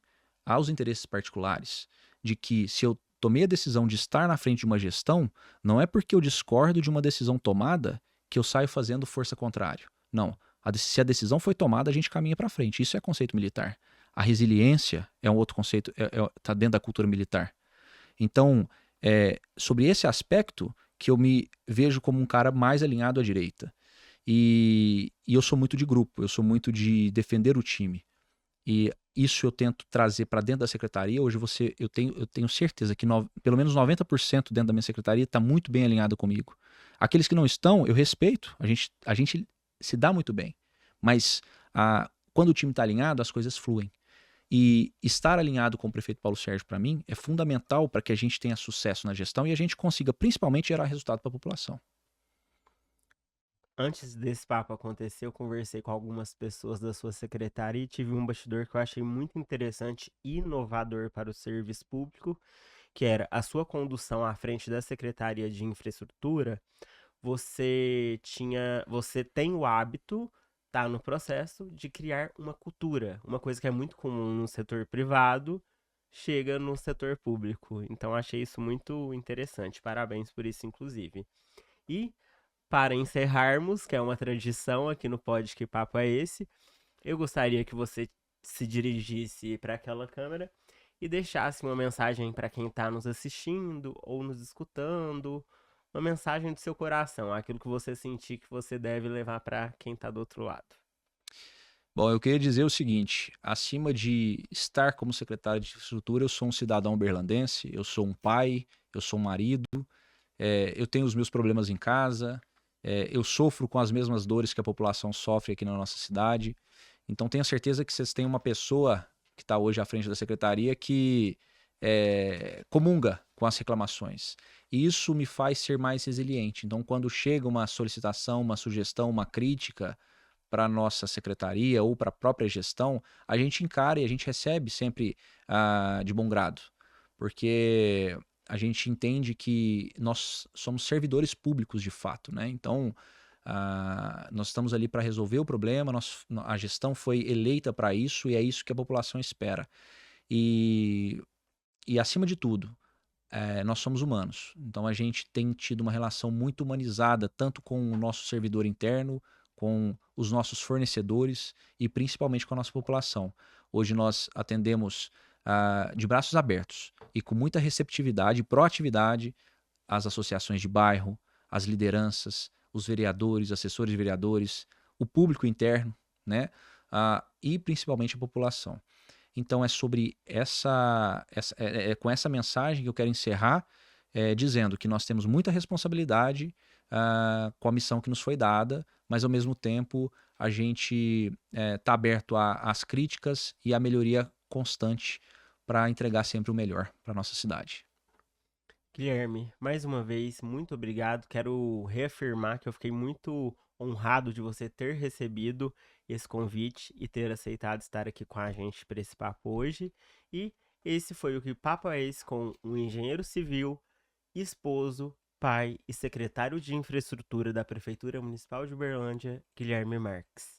Speaker 3: aos interesses particulares. De que se eu tomei a decisão de estar na frente de uma gestão, não é porque eu discordo de uma decisão tomada que eu saio fazendo força contrária. Não. Se a decisão foi tomada, a gente caminha para frente. Isso é conceito militar. A resiliência é um outro conceito, está dentro da cultura militar. Então, sobre esse aspecto que eu me vejo como um cara mais alinhado à direita. E eu sou muito de grupo, eu sou muito de defender o time. E isso eu tento trazer para dentro da secretaria. Hoje eu tenho certeza que pelo menos 90% dentro da minha secretaria está muito bem alinhado comigo. Aqueles que não estão, eu respeito. A gente se dá muito bem. Mas quando o time está alinhado, as coisas fluem. E estar alinhado com o prefeito Paulo Sérgio, para mim, é fundamental para que a gente tenha sucesso na gestão e a gente consiga, principalmente, gerar resultado para a população.
Speaker 2: Antes desse papo acontecer, eu conversei com algumas pessoas da sua secretaria e tive um bastidor que eu achei muito interessante e inovador para o serviço público, que era a sua condução à frente da Secretaria de Infraestrutura. Você tem o hábito, tá no processo de criar uma cultura, uma coisa que é muito comum no setor privado, chega no setor público. Então achei isso muito interessante. Parabéns por isso, inclusive. E para encerrarmos, que é uma tradição aqui no Pod Que Papo é Esse, eu gostaria que você se dirigisse para aquela câmera e deixasse uma mensagem para quem está nos assistindo ou nos escutando, uma mensagem do seu coração, aquilo que você sentir que você deve levar para quem está do outro lado.
Speaker 3: Bom, eu queria dizer o seguinte: acima de estar como secretário de infraestrutura, eu sou um cidadão berlandense, eu sou um pai, eu sou um marido, eu tenho os meus problemas em casa, eu sofro com as mesmas dores que a população sofre aqui na nossa cidade. Então, tenho certeza que vocês têm uma pessoa que está hoje à frente da secretaria que comunga com as reclamações. E isso me faz ser mais resiliente. Então, quando chega uma solicitação, uma sugestão, uma crítica para a nossa secretaria ou para a própria gestão, a gente encara e a gente recebe sempre de bom grado, porque a gente entende que nós somos servidores públicos de fato, né? Então, nós estamos ali para resolver o problema, a gestão foi eleita para isso e é isso que a população espera. E, acima de tudo, nós somos humanos. Então a gente tem tido uma relação muito humanizada, tanto com o nosso servidor interno, com os nossos fornecedores e principalmente com a nossa população. Hoje nós atendemos de braços abertos e com muita receptividade e proatividade as associações de bairro, as lideranças, os vereadores, assessores de vereadores, o público interno, né? E principalmente a população. Então é sobre com essa mensagem que eu quero encerrar, dizendo que nós temos muita responsabilidade com a missão que nos foi dada, mas ao mesmo tempo a gente está aberto às críticas e à melhoria constante para entregar sempre o melhor para a nossa cidade.
Speaker 2: Guilherme, mais uma vez, muito obrigado. Quero reafirmar que eu fiquei muito honrado de você ter recebido esse convite e ter aceitado estar aqui com a gente para esse papo hoje. E esse foi o Que Papo é Esse com o engenheiro civil, esposo, pai e secretário de infraestrutura da Prefeitura Municipal de Uberlândia, Guilherme Marques.